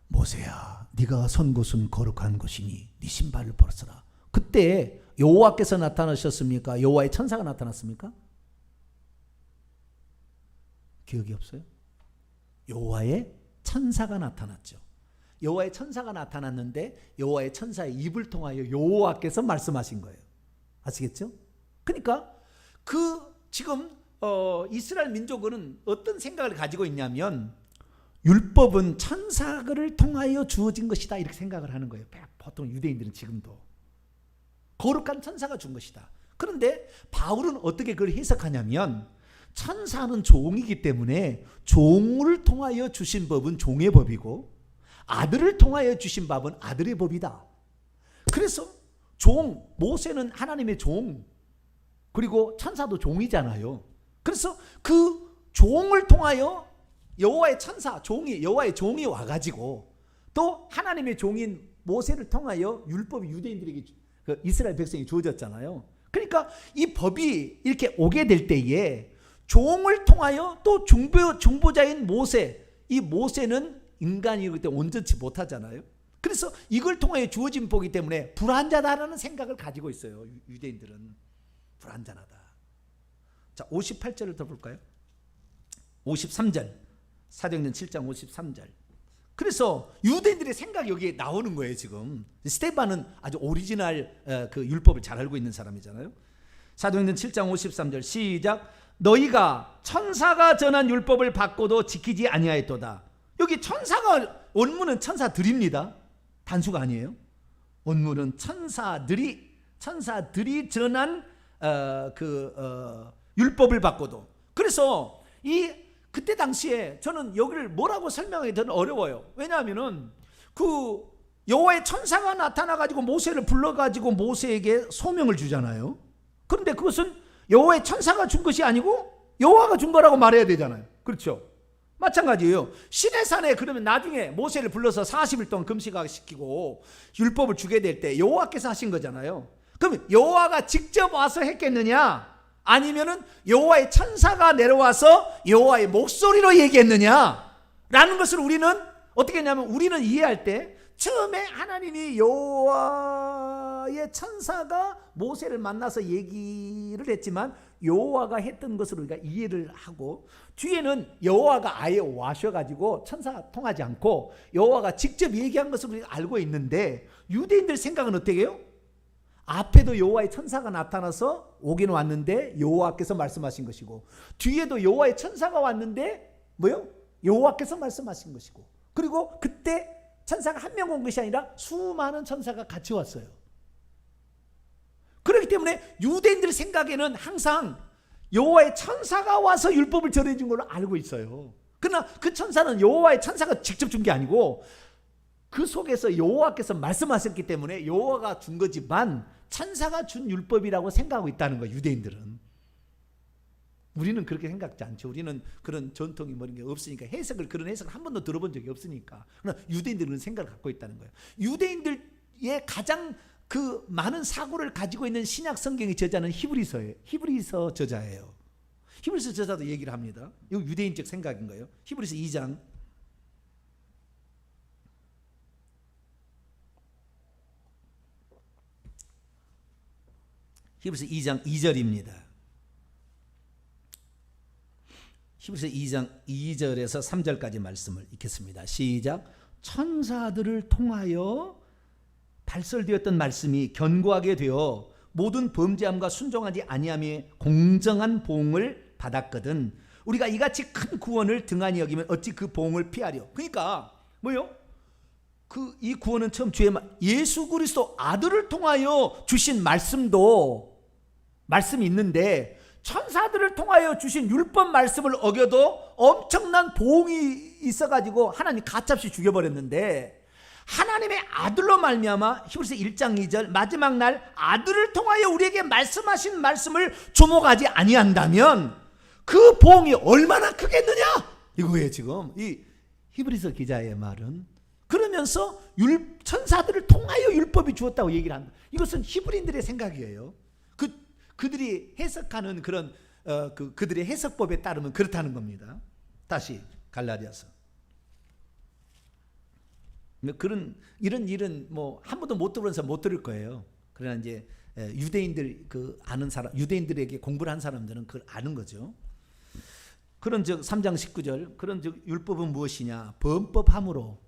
모세야 네가 선 곳은 거룩한 곳이니 네 신발을 벗어라. 그때 여호와께서 나타나셨습니까? 여호와의 천사가 나타났습니까? 기억이 없어요? 여호와의 천사가 나타났죠. 여호와의 천사가 나타났는데 여호와의 천사의 입을 통하여 여호와께서 말씀하신 거예요. 아시겠죠? 그러니까 지금 이스라엘 민족은 어떤 생각을 가지고 있냐면 율법은 천사를 통하여 주어진 것이다 이렇게 생각을 하는 거예요. 보통 유대인들은 지금도 거룩한 천사가 준 것이다. 그런데 바울은 어떻게 그걸 해석하냐면 천사는 종이기 때문에 종을 통하여 주신 법은 종의 법이고 아들을 통하여 주신 법은 아들의 법이다. 그래서 모세는 하나님의 종, 그리고 천사도 종이잖아요. 그래서 그 종을 통하여 여호와의 천사, 여호와의 종이 와가지고 또 하나님의 종인 모세를 통하여 율법이 유대인들에게 이스라엘 백성이 주어졌잖아요. 그러니까 이 법이 이렇게 오게 될 때에 종을 통하여 또 중보자인 모세, 이 모세는 인간이기 때문에 온전치 못하잖아요. 그래서 이걸 통하여 주어진 복이기 때문에 불완전하다는 생각을 가지고 있어요. 유대인들은 불완전하다. 자, 58절을 더 볼까요? 53절, 사도행전 7장 53절. 그래서 유대인들의 생각이 여기에 나오는 거예요. 지금 스데반은 아주 오리지널 그 율법을 잘 알고 있는 사람이잖아요. 사도행전 7장 53절 시작. 너희가 천사가 전한 율법을 받고도 지키지 아니하였도다. 여기 천사가, 원문은 천사들입니다. 단수가 아니에요. 원문은 천사들이 전한 율법을 받고도. 그래서 그때 당시에 저는 여기를 뭐라고 설명하기 저는 어려워요. 왜냐하면은 여호와의 천사가 나타나가지고 모세를 불러가지고 모세에게 소명을 주잖아요. 그런데 그것은 여호와의 천사가 준 것이 아니고 여호와가 준 거라고 말해야 되잖아요. 그렇죠? 마찬가지예요. 시내산에 그러면 나중에 모세를 불러서 40일 동안 금식시키고 율법을 주게 될 때 여호와께서 하신 거잖아요. 그럼 여호와가 직접 와서 했겠느냐? 아니면은 여호와의 천사가 내려와서 여호와의 목소리로 얘기했느냐? 라는 것을 우리는 어떻게 했냐면, 우리는 이해할 때 처음에 하나님이 여호와의 천사가 모세를 만나서 얘기를 했지만 여호와가 했던 것을 우리가 이해를 하고, 뒤에는 여호와가 아예 와셔가지고 천사 통하지 않고 여호와가 직접 얘기한 것을 우리가 알고 있는데, 유대인들 생각은 어떻게 해요? 앞에도 여호와의 천사가 나타나서 오긴 왔는데 여호와께서 말씀하신 것이고, 뒤에도 여호와의 천사가 왔는데 여호와께서 말씀하신 것이고, 그리고 그때 천사가 한 명 온 것이 아니라 수많은 천사가 같이 왔어요. 그렇기 때문에 유대인들 생각에는 항상 여호와의 천사가 와서 율법을 전해준 걸로 알고 있어요. 그러나 그 천사는 여호와의 천사가 직접 준 게 아니고 그 속에서 여호와께서 말씀하셨기 때문에 여호와가 준 거지만 천사가 준 율법이라고 생각하고 있다는 거예요. 유대인들은. 우리는 그렇게 생각지 않죠. 우리는 그런 전통이 그런 게 없으니까, 그런 해석을 한 번도 들어본 적이 없으니까. 그러나 유대인들은 그런 생각을 갖고 있다는 거예요. 유대인들의 가장 많은 사고를 가지고 있는 신약 성경의 저자는 히브리서 저자예요. 히브리서 저자도 얘기를 합니다. 이거 유대인적 생각인 거예요. 히브리서 2장 히브리서 2장 2절입니다. 히브리서 2장 2절에서 3절까지 말씀을 읽겠습니다. 시작. 천사들을 통하여 발설되었던 말씀이 견고하게 되어 모든 범죄함과 순종하지 아니함의 공정한 보응을 받았거든 우리가 이같이 큰 구원을 등한히 여기면 어찌 그 보응을 피하려. 그러니까 이 구원은 처음 예수 그리스도 아들을 통하여 주신 말씀이 있는데, 천사들을 통하여 주신 율법 말씀을 어겨도 엄청난 보응이 있어가지고 하나님 가차없이 죽여버렸는데, 하나님의 아들로 말미암아 히브리서 1장 2절 마지막 날 아들을 통하여 우리에게 말씀하신 말씀을 주목하지 아니한다면 그 보응이 얼마나 크겠느냐, 이거예요. 지금 이 히브리서 기자의 말은. 그러면서 천사들을 통하여 율법이 주었다고 얘기를 한다. 이것은 히브리인들의 생각이에요. 그들이 해석하는 그런 그들의 해석법에 따르면 그렇다는 겁니다. 다시 갈라디아서. 이런 일은 한 번도 못 들어본 사람 못 들을 거예요. 그러나 이제 유대인들 아는 사람, 유대인들에게 공부를 한 사람들은 그걸 아는 거죠. 그런즉 3장 19절 그런즉 율법은 무엇이냐? 범법함으로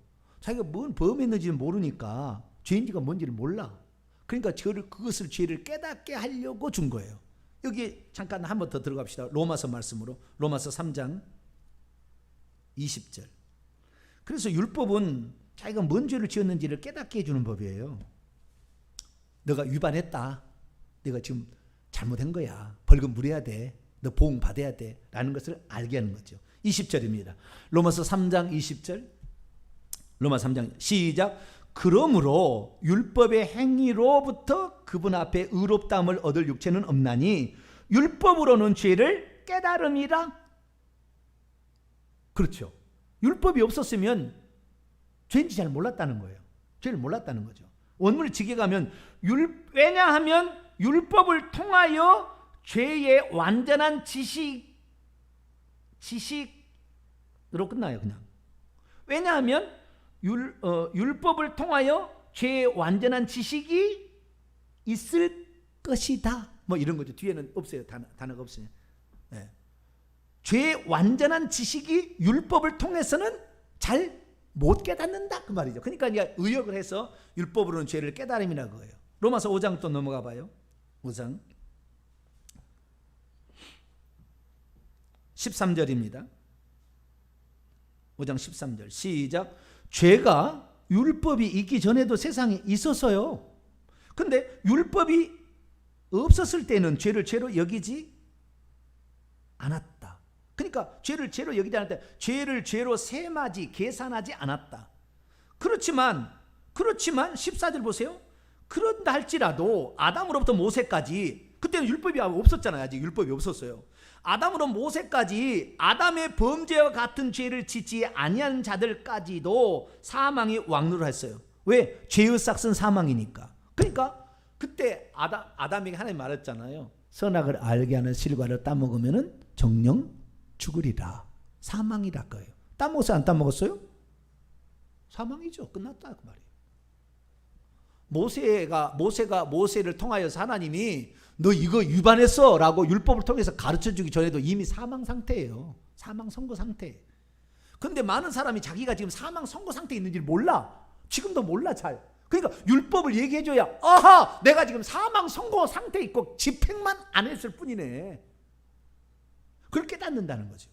자기가 뭔 범했는지는 모르니까 죄인지가 뭔지를 몰라. 그러니까 그것을 죄를 깨닫게 하려고 준 거예요. 여기 잠깐 한 번 더 들어갑시다. 로마서 말씀으로. 로마서 3장 20절. 그래서 율법은 자기가 뭔 죄를 지었는지를 깨닫게 해주는 법이에요. 너가 위반했다. 내가 지금 잘못한 거야. 벌금 물어야 돼. 너 보응 받아야 돼. 라는 것을 알게 하는 거죠. 20절입니다. 로마서 3장 20절. 로마서 3장 시작. 그러므로 율법의 행위로부터 그분 앞에 의롭다함을 얻을 육체는 없나니 율법으로는 죄를 깨달음이라. 그렇죠. 율법이 없었으면 죄인지 잘 몰랐다는 거예요. 죄를 몰랐다는 거죠. 원문을 직역하면 왜냐하면 율법을 통하여 죄의 완전한 지식으로 끝나요. 그냥. 왜냐하면 율법을 통하여 죄의 완전한 지식이 있을 것이다. 뭐 이런 거죠. 뒤에는 없어요. 단어가 없어요. 네. 죄의 완전한 지식이 율법을 통해서는 잘 못 깨닫는다 그 말이죠. 그러니까 이제 의역을 해서 율법으로는 죄를 깨달음이라 그거예요. 로마서 5장 또 넘어가 봐요. 5장 13절입니다. 5장 13절 시작. 죄가 율법이 있기 전에도 세상에 있었어요. 근데 율법이 없었을 때는 죄를 죄로 여기지 않았다. 그러니까 죄를 죄로 여기지 않았다. 죄를 죄로 세마지 계산하지 않았다. 그렇지만 14절 보세요. 그런다 할지라도 아담으로부터 모세까지, 그때는 율법이 없었잖아요. 아직 율법이 없었어요. 아담으로 모세까지 아담의 범죄와 같은 죄를 짓지 아니한 자들까지도 사망이 왕노를 했어요. 왜? 죄의 싹은 사망이니까. 그러니까 그때 아담에게 하나님 말했잖아요. 선악을 알게 하는 실과를 따먹으면 정령 죽으리라. 사망이라 거예요. 따먹었어요? 안 따먹었어요? 사망이죠. 끝났다 그 말이에요. 모세를 통하여서 하나님이 너 이거 위반했어 라고 율법을 통해서 가르쳐주기 전에도 이미 사망 상태예요. 사망 선고 상태. 그런데 많은 사람이 자기가 지금 사망 선고 상태에 있는지를 몰라. 지금도 몰라 잘. 그러니까 율법을 얘기해줘야 아하 내가 지금 사망 선고 상태에 있고 집행만 안 했을 뿐이네. 그걸 깨닫는다는 거죠.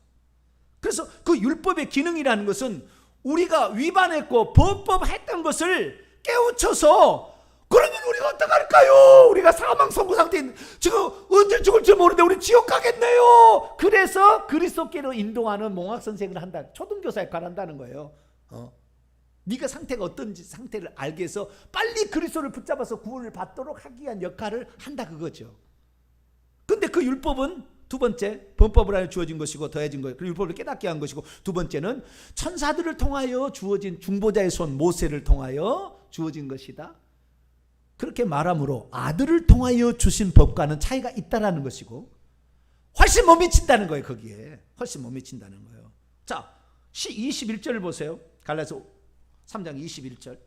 그래서 그 율법의 기능이라는 것은 우리가 위반했고 범법했던 것을 깨우쳐서 그러면 우리가 어떡할까요? 우리가 사망 선고 상태에 있는, 지금 언제 죽을지 모르는데 우리 지옥 가겠네요. 그래서 그리스도께로 인도하는 몽학 선생을 한다. 초등교사 역할을 한다는 거예요. 네가 상태가 어떤지 상태를 알게 해서 빨리 그리스도를 붙잡아서 구원을 받도록 하기 위한 역할을 한다 그거죠. 근데 그 율법은 두 번째 범법을 하여 주어진 것이고 더해진 거예요. 그 율법을 깨닫게 한 것이고, 두 번째는 천사들을 통하여 주어진 중보자의 손 모세를 통하여 주어진 것이다. 그렇게 말함으로 아들을 통하여 주신 법과는 차이가 있다라는 것이고 훨씬 못 미친다는 거예요. 거기에 훨씬 못 미친다는 거예요. 자, 21절을 보세요. 갈라디아서 3장 21절.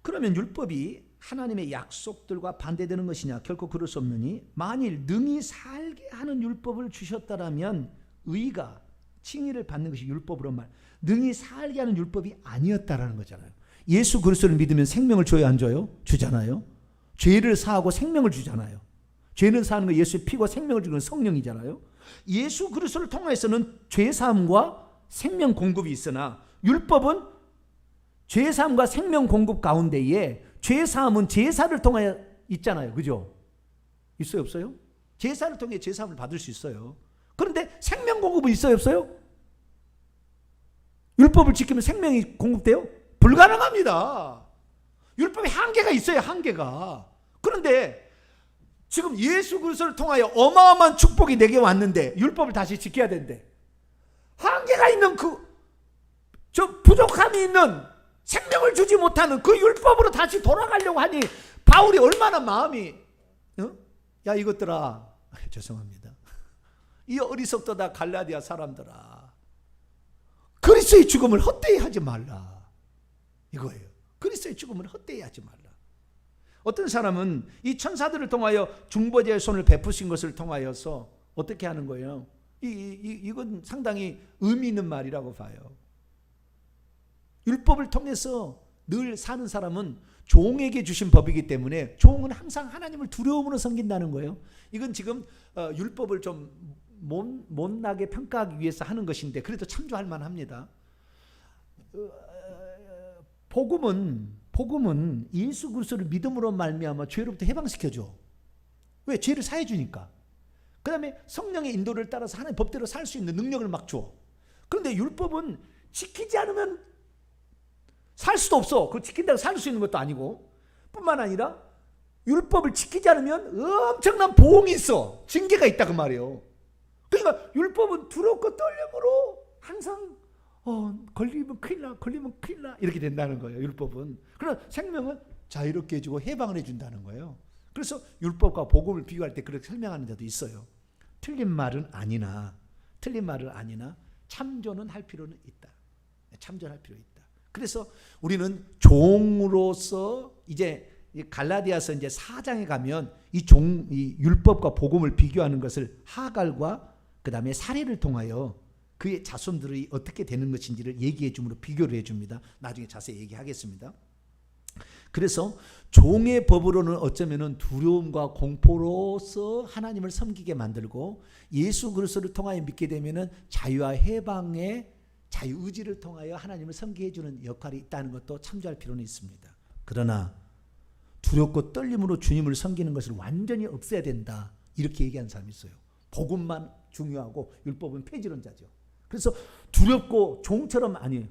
그러면 율법이 하나님의 약속들과 반대되는 것이냐? 결코 그럴 수 없느니 만일 능히 살게 하는 율법을 주셨다라면 의가 칭의를 받는 것이 율법으로 말. 능히 살게 하는 율법이 아니었다라는 거잖아요. 예수 그리스도를 믿으면 생명을 줘요, 안 줘요? 주잖아요. 죄를 사하고 생명을 주잖아요. 죄는 사하는 거 예수의 피고 생명을 주는 성령이잖아요. 예수 그리스도를 통해서는 죄 사함과 생명 공급이 있으나 율법은 죄 사함과 생명 공급 가운데에 죄 사함은 제사를 통하여 있잖아요. 그죠? 있어요, 없어요? 제사를 통해 죄 사함을 받을 수 있어요. 그런데 생명 공급은 있어요, 없어요? 율법을 지키면 생명이 공급돼요? 불가능합니다. 율법에 한계가 있어요. 한계가. 그런데 지금 예수 그리스도를 통하여 어마어마한 축복이 내게 왔는데 율법을 다시 지켜야 된대. 한계가 있는 저 부족함이 있는 생명을 주지 못하는 그 율법으로 다시 돌아가려고 하니 바울이 얼마나 마음이 야 이것들아 죄송합니다. 이 어리석도다 갈라디아 사람들아, 그리스도의 죽음을 헛되이 하지 말라 이거예요. 그리스도의 죽음을 헛되이 하지 말라. 어떤 사람은 이 천사들을 통하여 중보자의 손을 베푸신 것을 통하여서 어떻게 하는 거예요? 이건 상당히 의미 있는 말이라고 봐요. 율법을 통해서 늘 사는 사람은 종에게 주신 법이기 때문에 종은 항상 하나님을 두려움으로 섬긴다는 거예요. 이건 지금 율법을 좀 못나게 평가하기 위해서 하는 것인데 그래도 참조할 만합니다. 복음은 예수 그리스도를 믿음으로 말미암아 죄로부터 해방시켜줘. 왜? 죄를 사해 주니까. 그 다음에 성령의 인도를 따라서 하나님 법대로 살 수 있는 능력을 막 줘. 그런데 율법은 지키지 않으면 살 수도 없어. 그거 지킨다고 살 수 있는 것도 아니고, 뿐만 아니라 율법을 지키지 않으면 엄청난 보응이 있어. 징계가 있다 그 말이에요. 그러니까 율법은 두렵고 떨림으로 항상 걸리면 큰일 나 이렇게 된다는 거예요. 율법은. 그러나 생명은 자유롭게 해주고 해방을 해준다는 거예요. 그래서 율법과 복음을 비교할 때 그렇게 설명하는 데도 있어요. 틀린 말은 아니나 참조는 할 필요는 있다. 참조할 필요 있다. 그래서 우리는 종으로서 이제 갈라디아서 이제 4장에 가면 이 율법과 복음을 비교하는 것을 하갈과 그 다음에 사례를 통하여 그의 자손들이 어떻게 되는 것인지를 얘기해 줌으로 비교를 해 줍니다. 나중에 자세히 얘기하겠습니다. 그래서 종의 법으로는 어쩌면은 두려움과 공포로서 하나님을 섬기게 만들고, 예수 그리스도를 통하여 믿게 되면은 자유와 해방의 자유의지를 통하여 하나님을 섬기게 해주는 역할이 있다는 것도 참조할 필요는 있습니다. 그러나 두렵고 떨림으로 주님을 섬기는 것을 완전히 없애야 된다, 이렇게 얘기하는 사람이 있어요. 복음만 중요하고 율법은 폐지론자죠. 그래서 두렵고 종처럼 아니에요.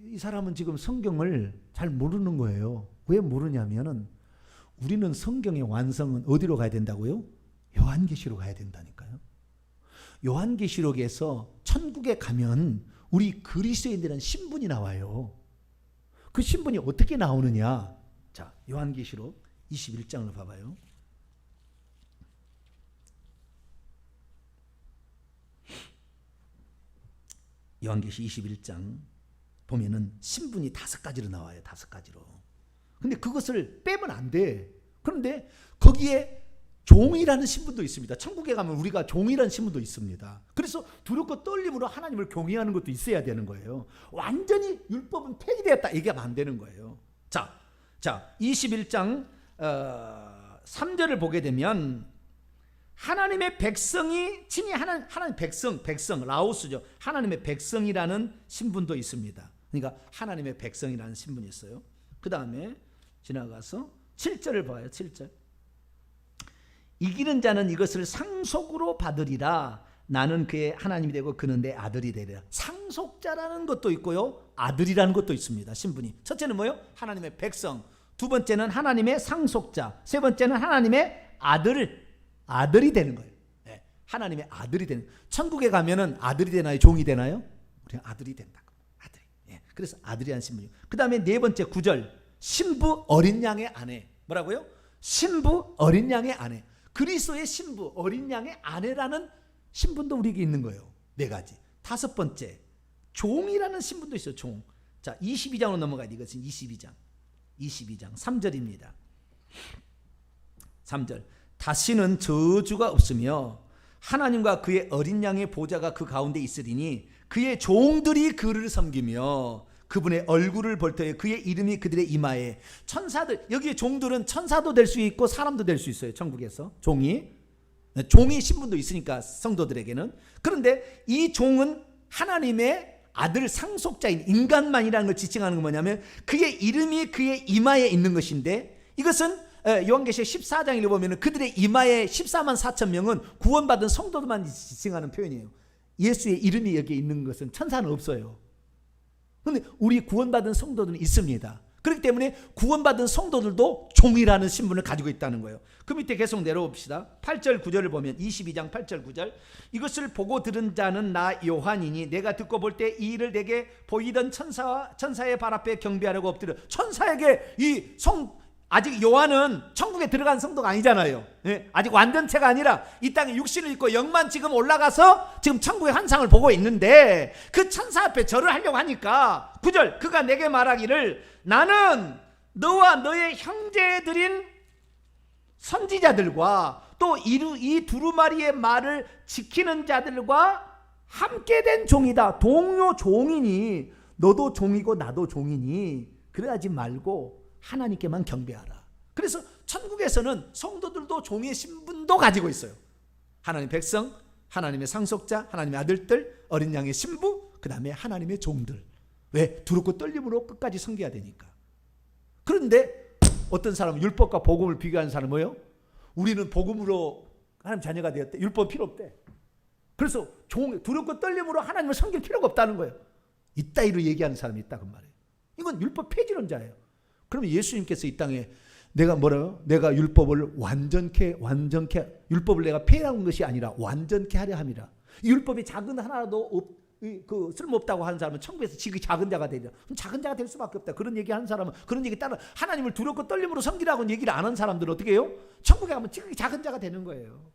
이 사람은 지금 성경을 잘 모르는 거예요. 왜 모르냐면은 우리는 성경의 완성은 어디로 가야 된다고요? 요한계시로 가야 된다니까요. 요한계시록에서 천국에 가면 우리 그리스도인들은 신분이 나와요. 그 신분이 어떻게 나오느냐? 자, 요한계시록 21장을 봐봐요. 요한계시 21장 보면은 신분이 5가지로 나와요. 5가지로. 근데 그것을 빼면 안 돼. 그런데 거기에 종이라는 신분도 있습니다. 천국에 가면 우리가 종이라는 신분도 있습니다. 그래서 두렵고 떨림으로 하나님을 경외하는 것도 있어야 되는 거예요. 완전히 율법은 폐기되었다 얘기하면 안 되는 거예요. 자 21장 3절을 보게 되면 하나님의 백성이 친히 하나님 백성 라오스죠. 하나님의 백성이라는 신분도 있습니다. 그러니까 하나님의 백성이라는 신분이 있어요. 그 다음에 지나가서 7절을 봐요. 7절. 이기는 자는 이것을 상속으로 받으리라. 나는 그의 하나님이 되고 그는 내 아들이 되리라. 상속자라는 것도 있고요, 아들이라는 것도 있습니다. 신분이. 첫째는 뭐예요? 하나님의 백성. 두 번째는 하나님의 상속자. 세 번째는 하나님의 아들이 되는 거예요. 네, 하나님의 아들이 되는. 천국에 가면은 아들이 되나요? 종이 되나요? 우리는 아들이 된다고. 아들. 예, 그래서 아들이라는 신분이요. 그 다음에 네 번째 9절. 신부 어린 양의 아내. 뭐라고요? 신부 어린 양의 아내. 그리스도의 신부 어린 양의 아내라는 신분도 우리에게 있는 거예요. 4가지. 5번째. 종이라는 신분도 있어요. 종. 자, 22장으로 넘어가야 돼. 이것은 22장 3절입니다. 3절. 다시는 저주가 없으며 하나님과 그의 어린 양의 보좌가 그 가운데 있으리니 그의 종들이 그를 섬기며 그분의 얼굴을 볼 때에 그의 이름이 그들의 이마에. 천사들, 여기에 종들은 천사도 될 수 있고 사람도 될 수 있어요. 천국에서 종이 신분도 있으니까 성도들에게는. 그런데 이 종은 하나님의 아들 상속자인 인간만이라는 걸 지칭하는 건 뭐냐면 그의 이름이 그의 이마에 있는 것인데, 이것은 요한계시록 14장에 보면 그들의 이마에 14만 4천 명은 구원받은 성도들만 지칭하는 표현이에요. 예수의 이름이 여기에 있는 것은 천사는 없어요. 그런데 우리 구원받은 성도들은 있습니다. 그렇기 때문에 구원받은 성도들도 종이라는 신분을 가지고 있다는 거예요. 그 밑에 계속 내려봅시다. 8절 9절을 보면 22장 8절 9절. 이것을 보고 들은 자는 나 요한이니 내가 듣고 볼 때 이 일을 내게 보이던 천사의 발 앞에 경배하려고 엎드려. 천사에게 아직 요한은 천국에 들어간 성도가 아니잖아요. 예? 아직 완전체가 아니라 이 땅에 육신을 입고 영만 지금 올라가서 지금 천국의 환상을 보고 있는데 그 천사 앞에 절을 하려고 하니까 9절. 그가 내게 말하기를 나는 너와 너의 형제들인 선지자들과 또 이 두루마리의 말을 지키는 자들과 함께 된 종이다. 동료 종이니 너도 종이고 나도 종이니 그래하지 말고 하나님께만 경배하라. 그래서 천국에서는 성도들도 종의 신분도 가지고 있어요. 하나님 백성, 하나님의 상속자, 하나님의 아들들, 어린 양의 신부, 그 다음에 하나님의 종들. 왜? 두렵고 떨림으로 끝까지 섬겨야 되니까. 그런데 어떤 사람은 율법과 복음을 비교하는 사람은 뭐예요? 우리는 복음으로 하나님 자녀가 되었대. 율법 필요 없대. 그래서 두렵고 떨림으로 하나님을 섬길 필요가 없다는 거예요. 이따위로 얘기하는 사람이 있다 그 말이에요. 이건 율법 폐지론자예요. 그러면 예수님께서 이 땅에 내가 뭐라요? 내가 율법을 완전케 율법을 내가 폐하는 것이 아니라 완전케 하려 함이라. 이 율법이 작은 하나도 쓸모없다고 하는 사람은 천국에서 지극히 작은 자가 되죠. 그럼 작은 자가 될 수밖에 없다. 그런 얘기 하는 사람은 그런 얘기 따라 하나님을 두렵고 떨림으로 섬기라고 얘기를 안 하는 사람들은 어떻게 해요? 천국에 가면 지극히 작은 자가 되는 거예요.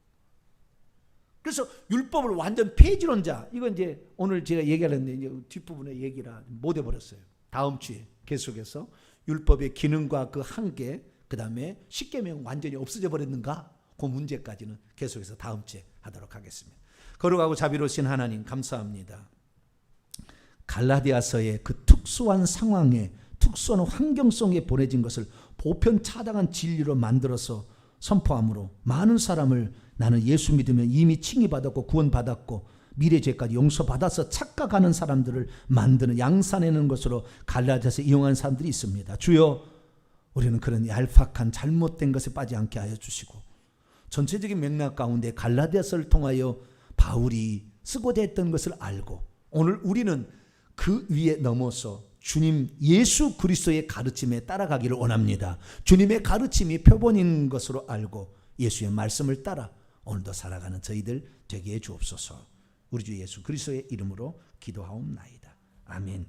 그래서 율법을 완전 폐지론자, 이건 이제 오늘 제가 얘기하는데 이제 뒷부분의 얘기라 못 해버렸어요. 다음 주에 계속해서 율법의 기능과 그 한계, 그 다음에 십계명 완전히 없어져 버렸는가, 그 문제까지는 계속해서 다음 주에 하도록 하겠습니다. 거룩하고 자비로우신 하나님 감사합니다. 갈라디아서의 그 특수한 상황에, 특수한 환경 속에 보내진 것을 보편차당한 진리로 만들어서 선포함으로 많은 사람을 나는 예수 믿으면 이미 칭의받았고 구원받았고 미래 죄까지 용서받아서 착각하는 사람들을 만드는, 양산해내는 것으로 갈라디아서 이용한 사람들이 있습니다. 주여, 우리는 그런 얄팍한 잘못된 것에 빠지지 않게 하여 주시고, 전체적인 맥락 가운데 갈라디아서를 통하여 바울이 쓰고자 했던 것을 알고, 오늘 우리는 그 위에 넘어서 주님 예수 그리스도의 가르침에 따라가기를 원합니다. 주님의 가르침이 표본인 것으로 알고 예수의 말씀을 따라 오늘도 살아가는 저희들 되게 해 주옵소서. 우리 주 예수 그리스도의 이름으로 기도하옵나이다. 아멘.